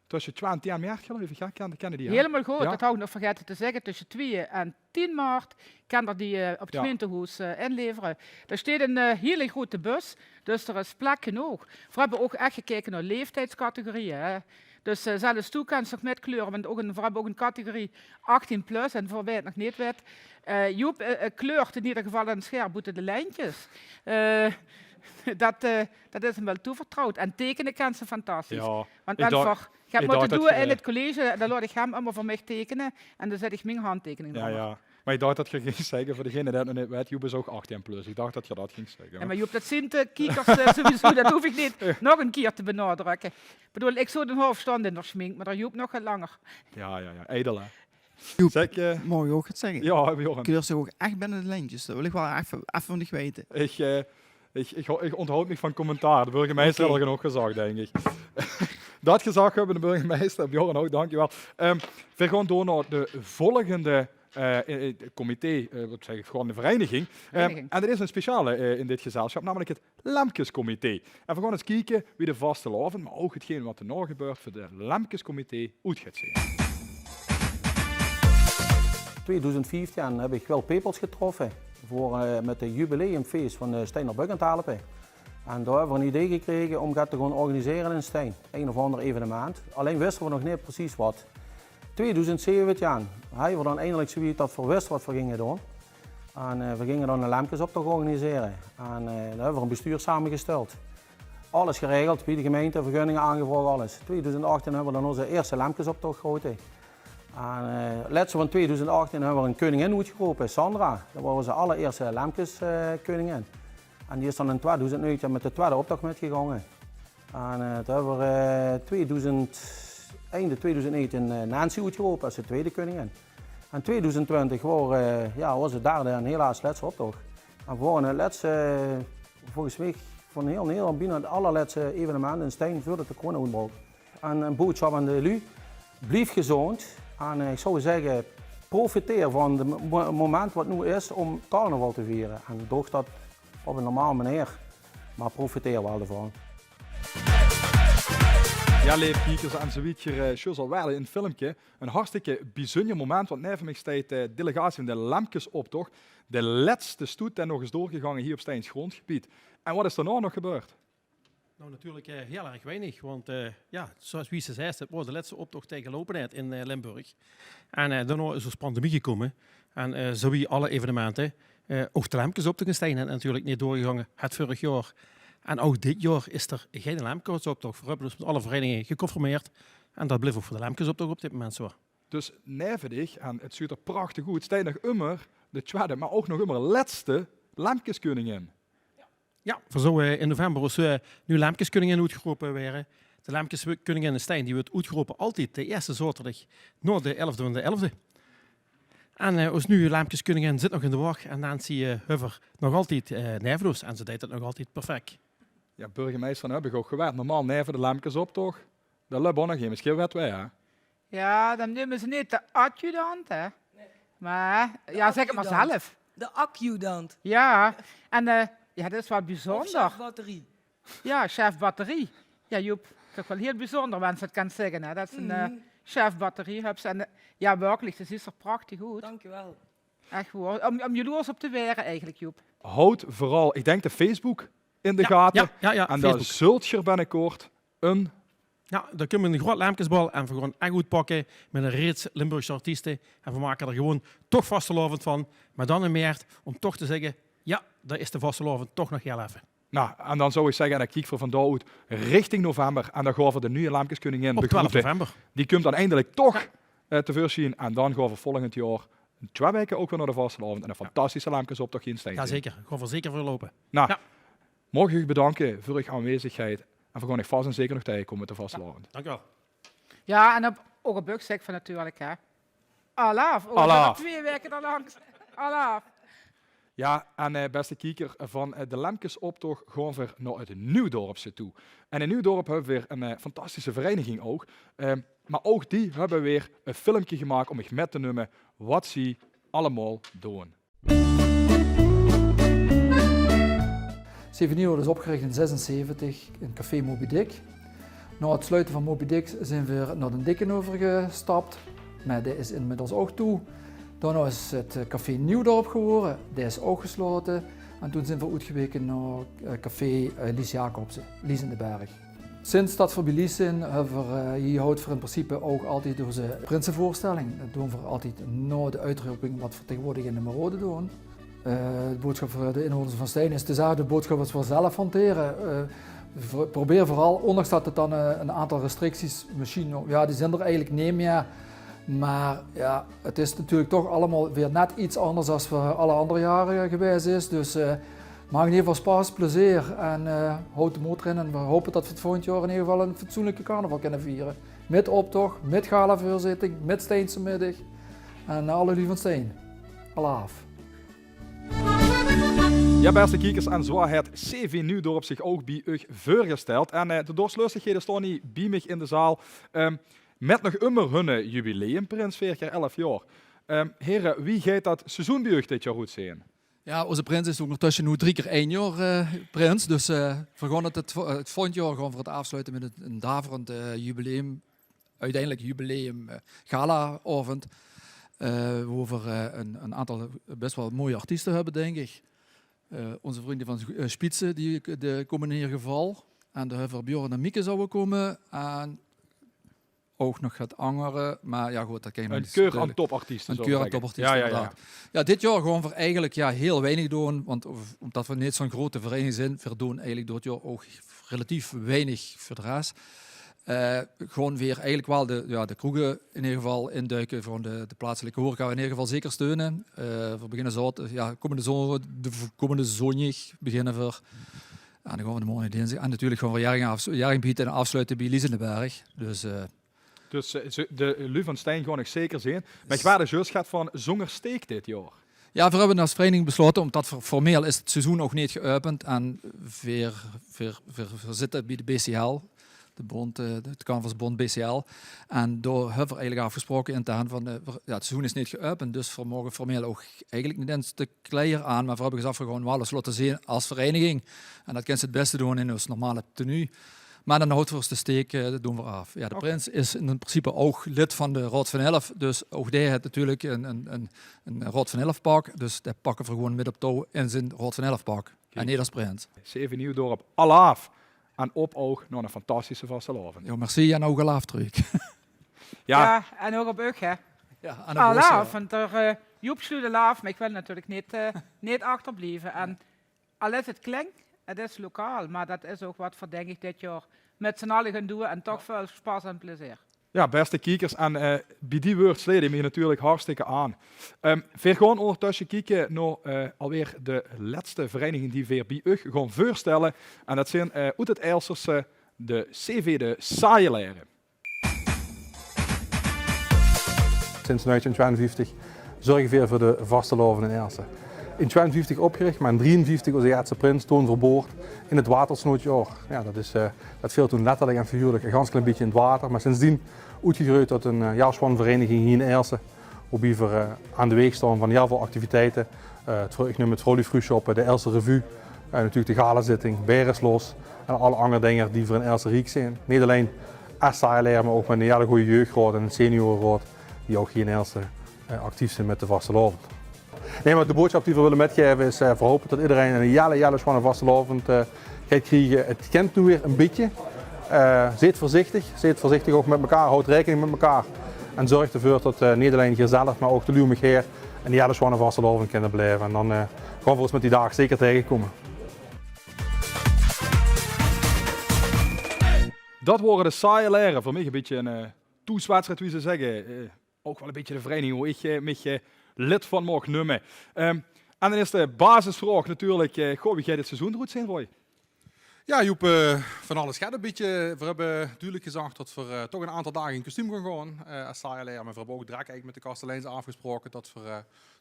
tussen 2 en 10 maart geloof ik, ja? Kennen die? Helemaal goed, Ja. dat hou ik nog vergeten te zeggen. Tussen 2 en 10 maart kan er die op het gemeentehuis inleveren. Er staat een hele grote bus, dus er is plek genoeg. We hebben ook echt gekeken naar leeftijdscategorieën. Hè. Dus zelfs toe kan ze nog met kleuren, want we hebben ook een categorie 18 plus en voor wie het nog niet weet. Joep kleurt in ieder geval een scherp boete de lijntjes. Dat is hem wel toevertrouwd. En tekenen kan ze fantastisch. Ja, Want ik dacht ik heb dat moeten doen je- in het college, dan laat ik hem allemaal voor mij tekenen en dan zet ik mijn handtekening Ja, eronder. ja. Maar ik dacht dat je ging zeggen, voor degene die het nog niet weet, Joep is ook 18 plus. Ik dacht dat je dat ging zeggen. Ja, maar Joep, dat zien de kiekers sowieso, dat hoef ik niet nog een keer te benadrukken. Ik bedoel, ik zou een half stand in de schmink, maar daar Joep nog wat langer. Ja. Edel, hè. Joep, Zeg, mag je ook het zeggen? Ja, Joran. Kleur zich ook echt binnen de lijntjes. Dat wil ik wel even van niet weten. Ik onthoud me van commentaar. De burgemeester had er genoeg gezegd, denk ik. Dat gezegd hebben de burgemeester, Bjorn ook, dankjewel. We gaan door naar de volgende comité, wat zeg ik, gewoon de vereniging. En er is een speciale in dit gezelschap, namelijk het Lampjescomité. En we gaan eens kijken wie de vaste loven, maar ook hetgeen wat er nog gebeurt voor de Lampjescomité uit gaat zien. 2015 heb ik wel Pepels getroffen met het jubileumfeest van Steiner Bug aan het helpen. En daar hebben we een idee gekregen om dat te gaan organiseren in Stein. Een of ander evenement. Alleen wisten we nog niet precies wat. 2017 hebben we dan eindelijk zoiets dat we wisten wat we gingen doen. En we gingen dan een lampjesoptocht organiseren. En daar hebben we een bestuur samengesteld. Alles geregeld, bij de gemeente, vergunningen aangevraagd, alles. 2018 hebben we dan onze eerste lampjesoptocht gehouden. En laatste van 2018 hebben we een koningin uitgeroepen, Sandra. Dat was onze allereerste lampjeskoningin. En die is dan in 2019 met de tweede optocht metgegaan. En toen hebben we einde 2019 Nancy uitgeroepen als de tweede koningin. En 2020 was het derde en helaas laatste optocht. En we waren het laatste, volgens mij, van heel Nederland bijna het allerlaatste evenement in Stein voordat de corona uitbrak. En een boodschap aan de lui, blijf gezond. En ik zou zeggen, profiteer van het moment wat nu is om carnaval te vieren. En doe dat op een normale manier, maar profiteer wel ervan. Ja, lieve kijkers en zoiets hier, zoals al wel in het filmpje, een hartstikke bijzonder moment, want neven mij staat de delegatie van de Lampjesoptocht, de laatste stoet en nog eens doorgegaan hier op Steins grondgebied. En wat is er nou nog gebeurd? Nou, natuurlijk heel erg weinig, want zoals Wiese zei, het was de laatste optocht tegen lopenheid in Limburg. En daarna is er pandemie gekomen en zo wie alle evenementen, ook de lampjesoptocht in Stein natuurlijk niet doorgegaan, het vorig jaar. En ook dit jaar is er geen lampjesoptocht. We hebben dus met alle verenigingen geconformeerd en dat blijft ook voor de lampjesoptocht op dit moment zo. Dus nevendig, en het ziet er prachtig goed, staat nog immer de tweede, maar ook nog immer laatste lampjeskoningin. Ja, voor zo in november is nu lampjeskoningin uitgeroepen werden. De lampjeskoningin in Stein die wordt uitgeroepen altijd de eerste zaterdag na de 11e van de 11e. En als nu lampjeskoningin zit nog in de wacht en Nancy Huffer nog altijd nerveloos en ze deed het nog altijd perfect. Ja, burgemeester heb ik ook gewerkt. Normaal neven de lampjes op, toch? Dat lukt ook nog geen. Misschien werd wij, hè? Ja, dan noemen ze niet de adjudant, hè? Maar, ja, zeg het maar zelf. De adjudant. Ja, en ja, dat is wat bijzonder. Chef batterie. Ja, chef batterie. Ja, Joep, dat is wel heel bijzonder, als je het kan zeggen. Hè. Dat is een chef batterie. En, ja, werkelijk, dat is er prachtig goed. Dankjewel. Echt gewoon, om jaloers op te weren eigenlijk, Joep. Houd vooral, ik denk de Facebook in de gaten. Ja, en Facebook. dan zult je er binnenkort een... Ja, dan kunnen we een groot lampjesbal en we gewoon echt goed pakken met een reeks Limburgse artiesten. En we maken er gewoon toch vastelovend van. Maar dan een meer om toch te zeggen, ja, daar is de vastelovend toch nog heel even. Nou, en dan zou ik zeggen, en ik kijk voor vandaag uit richting november. En dan gaan we de nieuwe Lampjeskoningin Op 12 begroeten. november. Die komt dan eindelijk toch te voorzien. En dan gaan we volgend jaar 2 weken ook weer naar de vastelovend. En een fantastische lampjesoptocht in Steen. Ja, zeker. Gaan we zeker voor lopen. Nou, mag ik u bedanken voor uw aanwezigheid. En we gaan nog vast en zeker nog tegenkomen met de vastelovend. Dank u wel. Ja, en ook op Buk zeg van natuurlijk, hè. Alaaf. Oh, Alaaf. 2 weken dan langs. Alaaf. Ja, en beste kijker, van de lampjesoptocht gaan we naar het Nieuwdorpse toe. En in Nieuwdorp hebben we weer een fantastische vereniging ook. Maar ook die hebben weer een filmpje gemaakt om je met te nemen wat ze allemaal doen. 7 Nieuw is opgericht in 1976 in Café Moby Dick. Na het sluiten van Moby Dick zijn we naar de Dikken overgestapt, maar dat is inmiddels ook toe. Daarna is het Café Nieuwdorp geworden, dat is ook gesloten. En toen zijn we uitgeweken naar Café Lies Jacobsen, Lies in de Berg. Sinds dat we bij Lies zijn, hebben we hier houdt voor in principe ook altijd onze Prinsenvoorstelling. Dat doen we altijd na de uitroeping wat we tegenwoordig in de Marode doen. De boodschap voor de inwoners van Stein is dezelfde boodschap als we zelf hanteren. Probeer vooral, ondanks dat het dan een aantal restricties misschien, ja, die zijn er eigenlijk niet meer. Maar ja, het is natuurlijk toch allemaal weer net iets anders dan we alle andere jaren geweest is. Dus maak in ieder geval spaas, plezier en houd de moed erin. En we hopen dat we het volgend jaar in ieder geval een fatsoenlijke carnaval kunnen vieren. Met optocht, met galavoorzitting, met Steense middag. En alle lief van Steen. Alaaf. Ja, beste kijkers, en zo heeft CV Nieuwdorp zich ook bij u voorgesteld. En de doorslustigheden staan niet bij mij in de zaal. Met nog immer hun jubileumprins, 11 jaar. Heren, wie gaat dat seizoen bij u dit jaar goed zijn? Ja, onze prins is ook ondertussen nu 3 keer 1 jaar prins. Dus we gaan het volgend jaar gaan we het afsluiten met een daverend jubileum. Uiteindelijk jubileum gala-avond. Over een aantal best wel mooie artiesten hebben, denk ik. Onze vrienden van Spitsen die komen in ieder geval. En de hebben Bjorn en Mieke zouden komen. En ook nog het andere, maar ja goed, dat kan je een keur aan topartiesten. Een keur aan topartiesten, inderdaad. Ja, dit jaar gaan we eigenlijk heel weinig doen, want omdat we niet zo'n grote vereniging zijn, we doen eigenlijk door het jaar ook relatief weinig voor de rest. Gewoon weer eigenlijk wel de kroegen in ieder geval induiken, van de plaatselijke horeca in ieder geval zeker steunen. We beginnen zo, komende zondag beginnen we. En dan gaan we de morgen dinsdag. En natuurlijk gaan we jaring bieden en afsluiten bij Lies in de Berg. Dus de Lu van Stein gewoon nog zeker zijn. Met waar de juist gaat van Zongersteek dit jaar. Ja, we hebben als vereniging besloten, omdat formeel is het seizoen nog niet geopend. En we zitten bij de BCL. De Carnavalsbond BCL. En daar hebben we eigenlijk afgesproken intern van het seizoen is niet geopend, dus we mogen formeel ook eigenlijk niet een stuk kleiner aan, maar we hebben gezegd we gewoon wel eens laten zien als vereniging. En dat kan ze het beste doen in ons normale tenue. Maar dan houdt voor de steek, dat doen we af. Ja, de prins is in principe ook lid van de Raad van Elf, dus ook die heeft natuurlijk een Raad van Elf pak, dus dat pakken we gewoon met op touw in zijn Raad van Elf pak. En niet als prins. 7 Nieuwdorp, alaaf. En op oog naar een fantastische vastelovend. Ja, merci en ook alaaf terug. Ja, en ook op Ug, hè. Ja, en alaaf, want er Joep sluit de laaf, maar ik wil natuurlijk niet achterblijven. En al is het klinkt, het is lokaal, maar dat is ook wat we denk ik dit jaar met z'n allen gaan doen en toch veel spaas en plezier. Ja, beste kijkers, en bij die woord sleed je me natuurlijk hartstikke aan. We gaan ondertussen kijken naar alweer de laatste vereniging die we bij u gaan voorstellen. En dat zijn uit het Elserse de CV de Saaileren. Sinds 1952 zorgen we voor de vastelovenden in Elsen. in 52 opgericht, maar in 53 was de eerste prins toen verboord in het watersnoodjaar. Ja, dat viel toen letterlijk en figuurlijk een ganz klein beetje in het water. Maar sindsdien uitgegroeid tot een jaarswanvereniging hier in Eerste. Waarbij we aan de weg staan van heel veel activiteiten. Ik noem het Vrolijk Fruitshoppen, de Eerste Revue, natuurlijk de galazitting, Bereslos en alle andere dingen die voor een Eerste Riek zijn. Niet alleen als maar ook met een hele goede jeugdraad en een seniorenraad die ook hier in Eerste actief zijn met de vastelavond. Nee, maar de boodschap die we willen metgeven is verhopen dat iedereen een hele schone vastelavond gaat krijgen. Het kent nu weer een beetje. Zit voorzichtig ook met elkaar, houd rekening met elkaar. En zorg ervoor dat niet alleen jezelf, maar ook de Luwmegeer en die hele schone vastelavond kunnen blijven. En dan gaan we ons met die dagen zeker tegenkomen. Dat waren de saaie leren. Voor mij een beetje een toeswedstrijd, wie ze zeggen. Ook wel een beetje de vereniging hoe ik met lid van mag noemen. En dan is de basisvraag natuurlijk, wie gaat dit seizoen eruit zijn, Roy? Ja, Joep, van alles gaat een beetje. We hebben duidelijk gezegd dat we toch een aantal dagen in kostuum gaan gaan als saaierleer. Maar we hebben ook direct eigenlijk met de Kasteleins afgesproken dat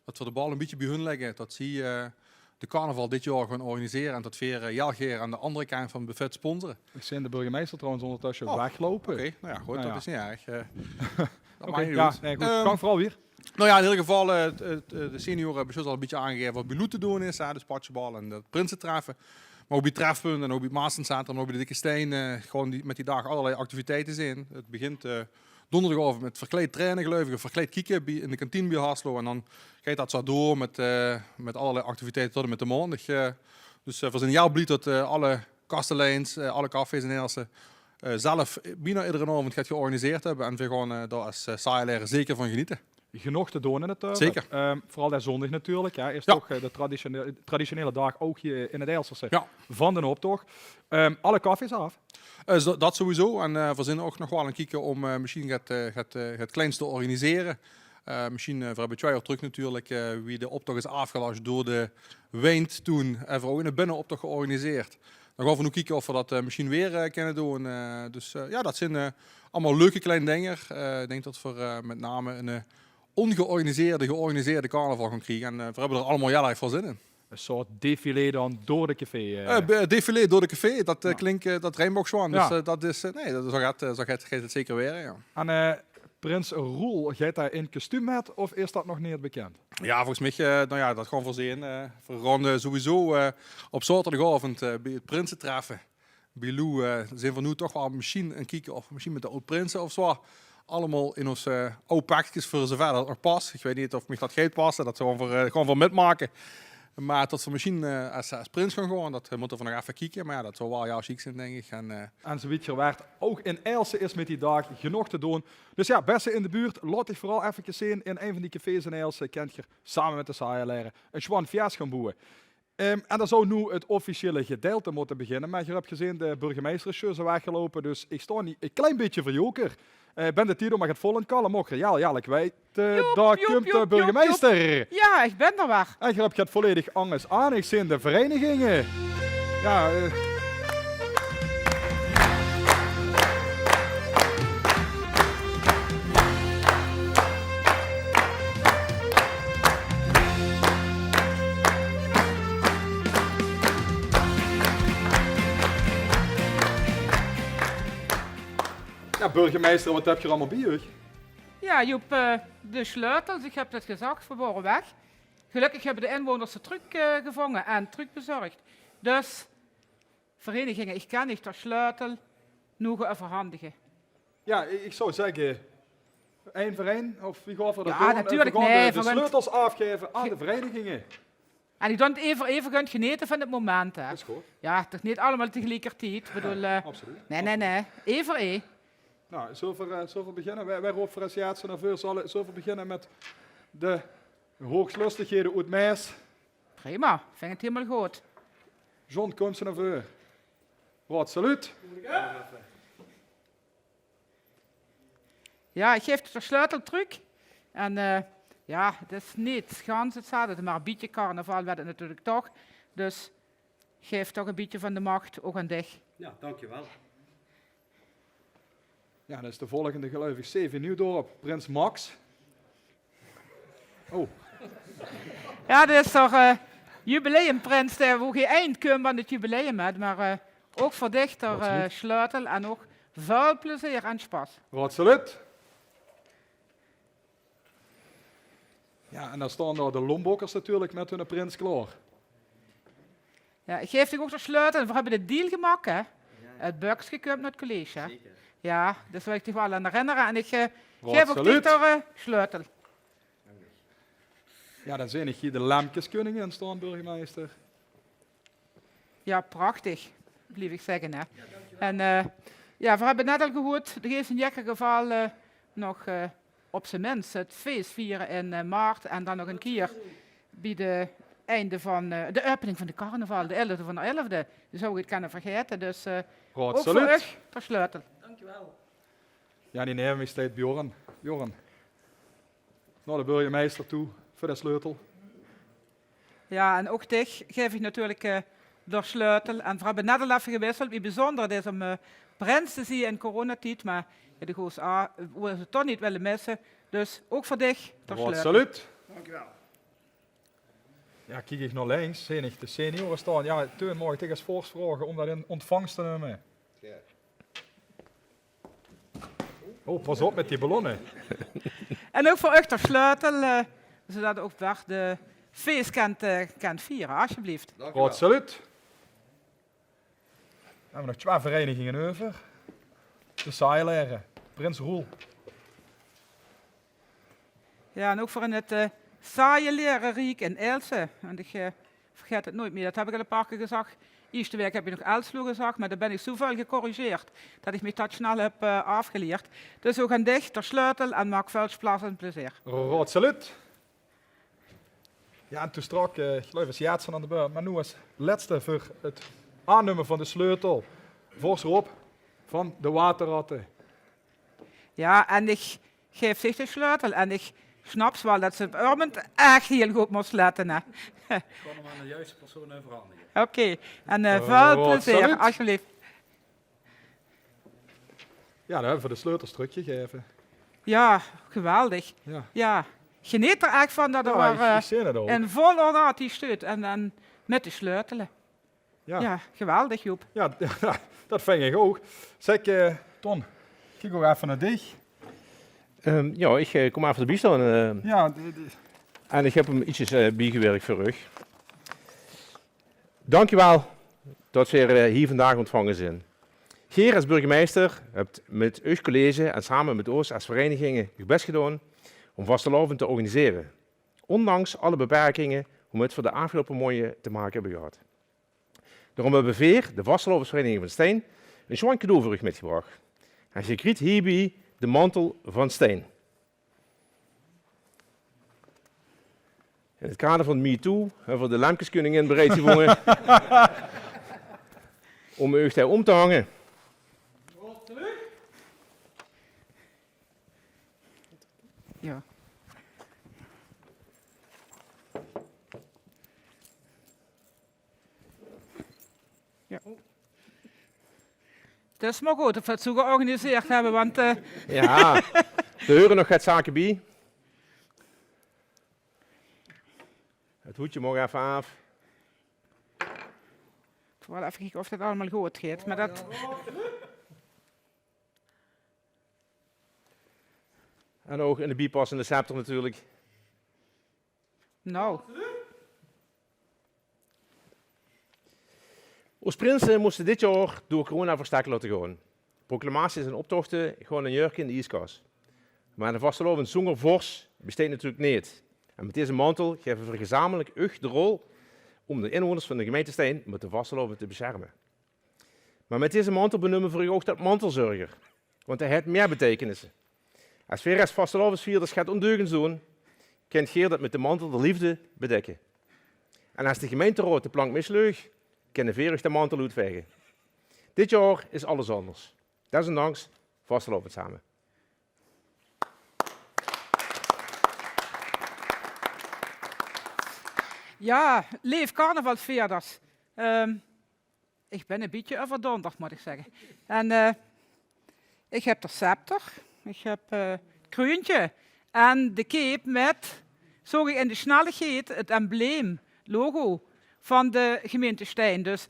we de bal een beetje bij hun leggen. Dat ze de carnaval dit jaar gaan organiseren en dat we Jelgeer aan de andere kant van het buffet sponsoren. Ik zie de burgemeester trouwens ondertussen weglopen. Oké, nou ja, goed, Nou dat ja. is niet erg. Oké, ja, nee, goed. Kan vooral weer. Nou ja, in ieder geval, de senioren hebben dus al een beetje aangegeven wat bij Loet te doen is. Dus patjebal en de prinsen treffen. Maar ook bij Trefpunt en ook bij het Maastencentrum en ook bij de Dikke Steen. Gewoon met die dagen allerlei activiteiten zijn. Het begint donderdagavond met verkleed trainen, geloof ik. Of verkleed kieken in de kantine bij Haslo. En dan gaat dat zo door met allerlei activiteiten tot en met de maandag. Dus we zijn heel blij dat alle kasteleins, alle cafés in Eerste zelf bijna iedere avond gaat georganiseerd hebben. En we gaan daar als saaierleren zeker van genieten. Genoeg te doen in het Zeker. vooral de zondag natuurlijk. Ja. Is Ja. toch de traditionele dag ook hier in het Elsterse Ja. van de optocht. Alle cafés af. Dat sowieso. En we zijn ook nog wel aan kijken om misschien het kleinste te organiseren. Misschien, we hebben 2 jaar terug natuurlijk, wie de optocht is afgelast door de wind toen. En we ook in de binnenoptocht georganiseerd. Dan gaan we nu kijken of we dat misschien weer kunnen doen. Dus ja, dat zijn allemaal leuke kleine dingen. Ik denk dat we met name een georganiseerde carnaval gaan krijgen. En we hebben er allemaal heel erg veel zin in. Een soort défilé dan door de café. Défilé door de café, dat klinkt dat Rijnboogzwaan. Ja. Dus dat is, nee, zo gaat het zeker weer. Ja. En Prins Roel, gaat hij in kostuum met of is dat nog niet bekend? Ja, volgens mij, nou ja, dat gaan we voorzien. We gaan sowieso op zaterdagavond bij het Prinsen treffen. Bij Lou zijn we nu toch wel misschien een kijken of misschien met de oud-prinsen of zo. Allemaal in ons oude pakjes voor zover dat nog past. Ik weet niet of me dat gaat passen, dat gaan we gewoon metmaken. Maar dat we misschien als prins gaan gaan, dat moeten we nog even kijken. Maar ja, dat zou wel jouw chic zijn, denk ik. En zoiets werd ook in Eilse is met die dag genoeg te doen. Dus ja, beste in de buurt, laat je vooral even zien in een van die cafés in Eilse. Kent je samen met de saaierleren een Schwan Fias gaan boeien. En dan zou nu het officiële gedeelte moeten beginnen. Maar je hebt gezien, de burgemeester is zo weggelopen. Dus ik sta niet een klein beetje voor joker. Ben de Tito mag het vol in kalm ook. Ja, ik weet, daar komt de burgemeester. Ja, ik ben er weer. En je hebt het volledig anders aan. Ik zie de verenigingen. Ja, ja, burgemeester, wat heb je er allemaal bij je? Ja, Joep, de sleutels, ik heb het gezegd, we waren weg. Gelukkig hebben de inwoners de truc gevangen en truc bezorgd. Dus, verenigingen, ik kan niet de sleutel nog overhandigen. Ja, ik zou zeggen, 1 voor 1, of wie gaat er dat Ja, doen? natuurlijk, We gaan nee, de sleutels afgeven aan de verenigingen. En ik doe het even kunt genieten van het moment. Hè. Dat is goed. Ja, toch niet allemaal tegelijkertijd. Ik bedoel, Absoluut. Nee. 1 voor 1. Nou, zullen we beginnen? Wij roepen voor associatie naar zullen we beginnen met de hoogstlustigheden uit Mees. Prima, vind het helemaal goed. John, kom ze naar voren. Wat, salut. Ja, ik geef de sleutel terug. En ja, het is niet gans hetzelfde, maar een beetje carnaval werd het natuurlijk toch. Dus geef toch een beetje van de macht ook aan dich. Ja, dankjewel. Ja, dat is de volgende geloof ik. 7 Nieuwdorp, Prins Max. Oh. Ja, dat is toch jubileumprins, hoe geen eind komt aan het jubileum had, maar ook voor dichter Absoluut. sleutel en ook veel plezier en spaß. Absoluut. Ja, en dan staan daar de Lombokkers natuurlijk met hun prins klaar. Ja, ik geef je ook de sleutel. We hebben de deal gemaakt, hè? Het buksje komt naar het college. Hè? Ja, dus wil ik je wel aan herinneren. En ik geef ook Absoluut. dichter sleutel. Ja, dan zijn hier de lampjeskoningin in staan, burgemeester. Ja, prachtig, blijf ik zeggen. Hè? En ja, we hebben net al gehoord, er is in ieder geval nog op zijn minst het feest vieren in maart. En dan nog een keer bij de einde van de opening van de carnaval, de 11e van de 11e. Dus zou ik het kunnen vergeten. Dus ook voor Absoluut. u ter sleutel. Dankjewel. Ja, die nemen steeds Bjorn. Bjorn. Naar de burgemeester toe, voor de sleutel. Ja, en ook dich geef ik natuurlijk de sleutel. En we hebben net al even gewisseld, wie bijzonder het is om prins te zien in coronatijd. Maar de goos A, we het toch niet willen missen. Dus ook voor dich de sleutel. Absoluut. Dankjewel. Ja, kijk ik naar links, zie ik de senioren staan. Ja, toen mag ik tegen als voorst vragen om dat in ontvangst te nemen. Oh, pas op met die ballonnen. En ook voor u ter sleutel, zodat ook weg de feest kan vieren, alsjeblieft. Absoluut. We hebben nog 2 verenigingen over. De Saaileren, Prins Roel. Ja, en ook voor in het saaie leren Riek in Else. En ik vergeet het nooit meer, dat heb ik al een paar keer gezegd. Eerste week heb je nog Elslo gezegd, maar daar ben ik zoveel gecorrigeerd dat ik me dat snel heb afgeleerd. Dus ook aan dich, ter sleutel en maak veel plaats en plezier. Absoluut. Ja, en toen strak, ik geloof het Jaatsen aan de beurt, maar nu als laatste voor het aannemen van de sleutel. Voorsroep van de waterratten. Ja, en ik geef zich de sleutel en ik snap wel dat ze het Urmend echt heel goed moest letten. Hè. Ik kan hem aan de juiste persoon veranderen. Oké, en veel plezier, absoluut. alsjeblieft. Ja, dan hebben we de sleutels teruggegeven. Ja, geweldig. Ja. Ja, geniet er echt van dat er Ja, weer, ik zie het ook. in vol ornaat die stuurt en met de sleutelen. Ja. Ja, geweldig Joep. Ja, dat vind ik ook. Zeg, Ton, kijk ook even naar dich. Ja, ik kom even de bijstaan. Ja, En ik heb hem ietsjes bijgewerkt voor u. Dankjewel dat we hier vandaag ontvangen zijn. Geer als burgemeester hebt met uw college en samen met ons als verenigingen uw best gedaan om vastelavond te organiseren. Ondanks alle beperkingen hoe we het voor de afgelopen mooie te maken hebben gehad. Daarom hebben we de vastelavondsvereniging van Steen een schoon cadeau voor u metgebracht. En je krijgt hierbij de mantel van Steen. In het kader van MeToo hebben we de lampjeskoningin bereid gevonden om u daar om te hangen. Ja. Ja. Dat is maar goed dat we het zo georganiseerd hebben, want... Ja, er horen nog wat zaken bij. Het hoedje mag even af. Ik wil even kijken of dat allemaal goed gaat, maar dat... En ook in de bijpassende scepter natuurlijk. Nou. Ons prinsen moesten dit jaar door corona verstek laten gaan. Proclamaties en optochten gewoon een jurk in de ijskast. Maar de vastelavond zonder vors besteedt natuurlijk niet. En met deze mantel geven we gezamenlijk de rol om de inwoners van de gemeente Steen met de vastelavond te beschermen. Maar met deze mantel benoemen we ook dat mantelzorger. Want hij heeft meer betekenissen. Als we als vastelavondsvierders gaat ondeugends doen, kent Geer dat met de mantel de liefde bedekken. En als de gemeenteraad de plank misleug, kunnen Verig de mantel uitvegen. Dit jaar is alles anders. Desondanks vastelavond samen. Ja, leef carnavalsvierders. Ik ben een beetje overdonderd, moet ik zeggen. En ik heb de scepter, ik heb het kroontje en de cape met, zo in de snelheid, het embleem, logo van de gemeente Stein. Dus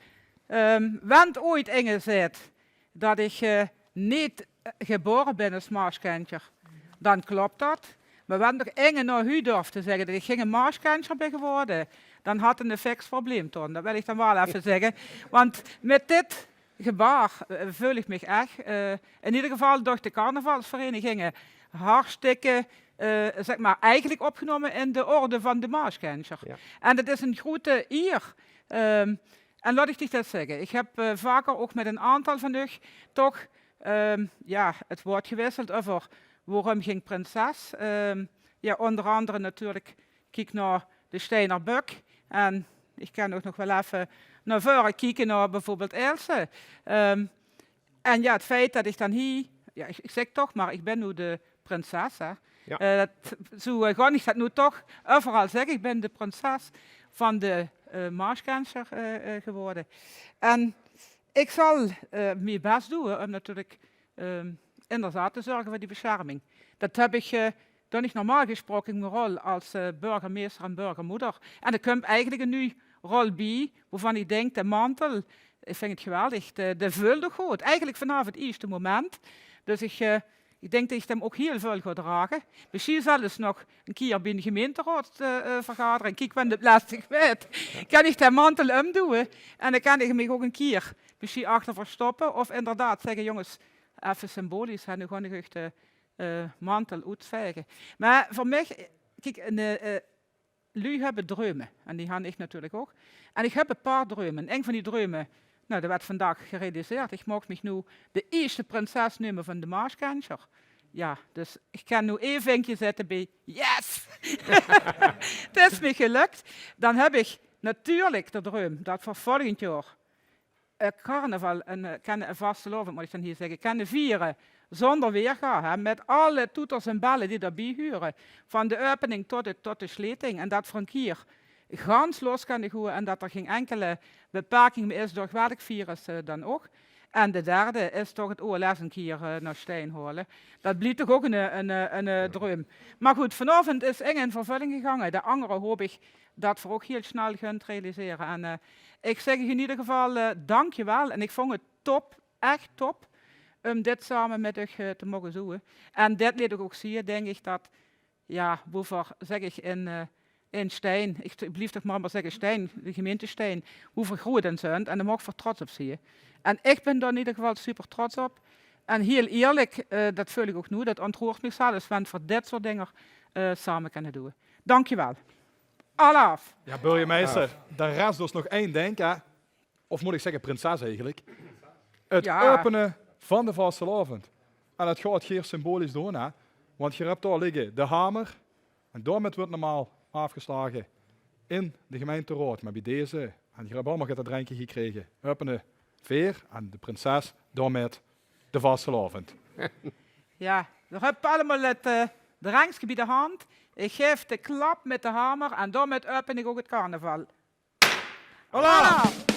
wanneer ooit Inge zegt dat ik niet geboren ben als Maaskentjer, dan klopt dat. Maar wanneer Inge naar u durft te zeggen dat ik geen Maaskentjer ben geworden, dan had een fix probleem toen. Dat wil ik dan wel even zeggen. Want met dit gebaar voel ik me echt, in ieder geval door de carnavalsverenigingen, hartstikke zeg maar, eigenlijk opgenomen in de orde van de Maaskentjer. Ja. En dat is een grote eer. En laat ik dit zeggen, ik heb vaker ook met een aantal van u toch ja, het woord gewisseld over waarom ging prinses. Ja, onder andere natuurlijk kijk naar de Steiner Buk. En ik kan ook nog wel even naar voren kijken naar bijvoorbeeld Else. En ja, het feit dat ik dan hier, ja, ik zeg toch maar, ik ben nu de prinses. Hè. Ja. Zo ga ik dat nu toch overal zeggen. Ik ben de prinses van de Maaskentjer geworden. En ik zal mijn best doen om natuurlijk inderdaad te zorgen voor die bescherming. Dat heb ik dan niet normaal gesproken in mijn rol als burgemeester en burgermoeder. En er komt eigenlijk een nieuwe rol bij, waarvan ik denk, de mantel, ik vind het geweldig, de vulde goed. Eigenlijk vanaf het eerste moment. Dus ik denk dat ik hem ook heel veel ga dragen. Misschien zelfs nog een keer bij een gemeenteraadsvergadering. Kijk, wanneer het laatste weet, kan ik de mantel omdoen. En dan kan ik me ook een keer misschien achter verstoppen. Of inderdaad zeggen, jongens, even symbolisch, en nu ga ik echt de mantel uitvegen. Maar voor mij, kijk, jullie hebben dromen. En die had ik natuurlijk ook. En ik heb een paar dromen. Een van die dromen, nou, dat werd vandaag gerealiseerd. Ik mag me nu de eerste prinses nemen van de Maaskentjer. Ja, dus ik kan nu één vinkje zetten bij yes! Het is me gelukt. Dan heb ik natuurlijk de droom dat voor volgend jaar carnaval een vastelovend, moet ik dan hier zeggen, kunnen vieren zonder weerga, hè, met alle toeters en bellen die daarbij huren. Van de opening tot de sluiting. En dat voor een keer gans los kan gaan en dat er geen enkele beperking meer is door welk virus dan ook. En de derde is toch het OLS een keer naar Stein halen. Dat blijft toch ook een droom. Maar goed, vanavond is Inge in vervulling gegaan. De andere hoop ik dat we ook heel snel gaan realiseren. En ik zeg in ieder geval dank je wel. En ik vond het top, echt top, om dit samen met u te mogen zoeken. En dit liet ik ook zien, denk ik, dat, ja, hoeveel zeg ik in Stein, ik blijf toch maar zeggen Stein, de gemeente Stein, hoeveel groeit en zijn. En daar mag ik voor trots op zien. En ik ben daar in ieder geval super trots op. En heel eerlijk, dat voel ik ook nu, dat ontroert me zelfs, want voor dit soort dingen samen kunnen doen. Dank je wel. Alaf. Ja, burgemeester, daar rest dus nog één ding, hè? Of moet ik zeggen prinses eigenlijk. Het openen van de vastelovend. En dat gaat hier symbolisch doen, hè? Want je hebt daar liggen de hamer. En daarmee wordt normaal afgeslagen in de gemeenteraad. Maar bij deze, en je hebt allemaal dat drankje gekregen. Openen veer en de prinses daarmee de vastelovend. Ja, we hebben allemaal het drankje bij de hand. Ik geef de klap met de hamer en daarmee open ik ook het carnaval. Voilà!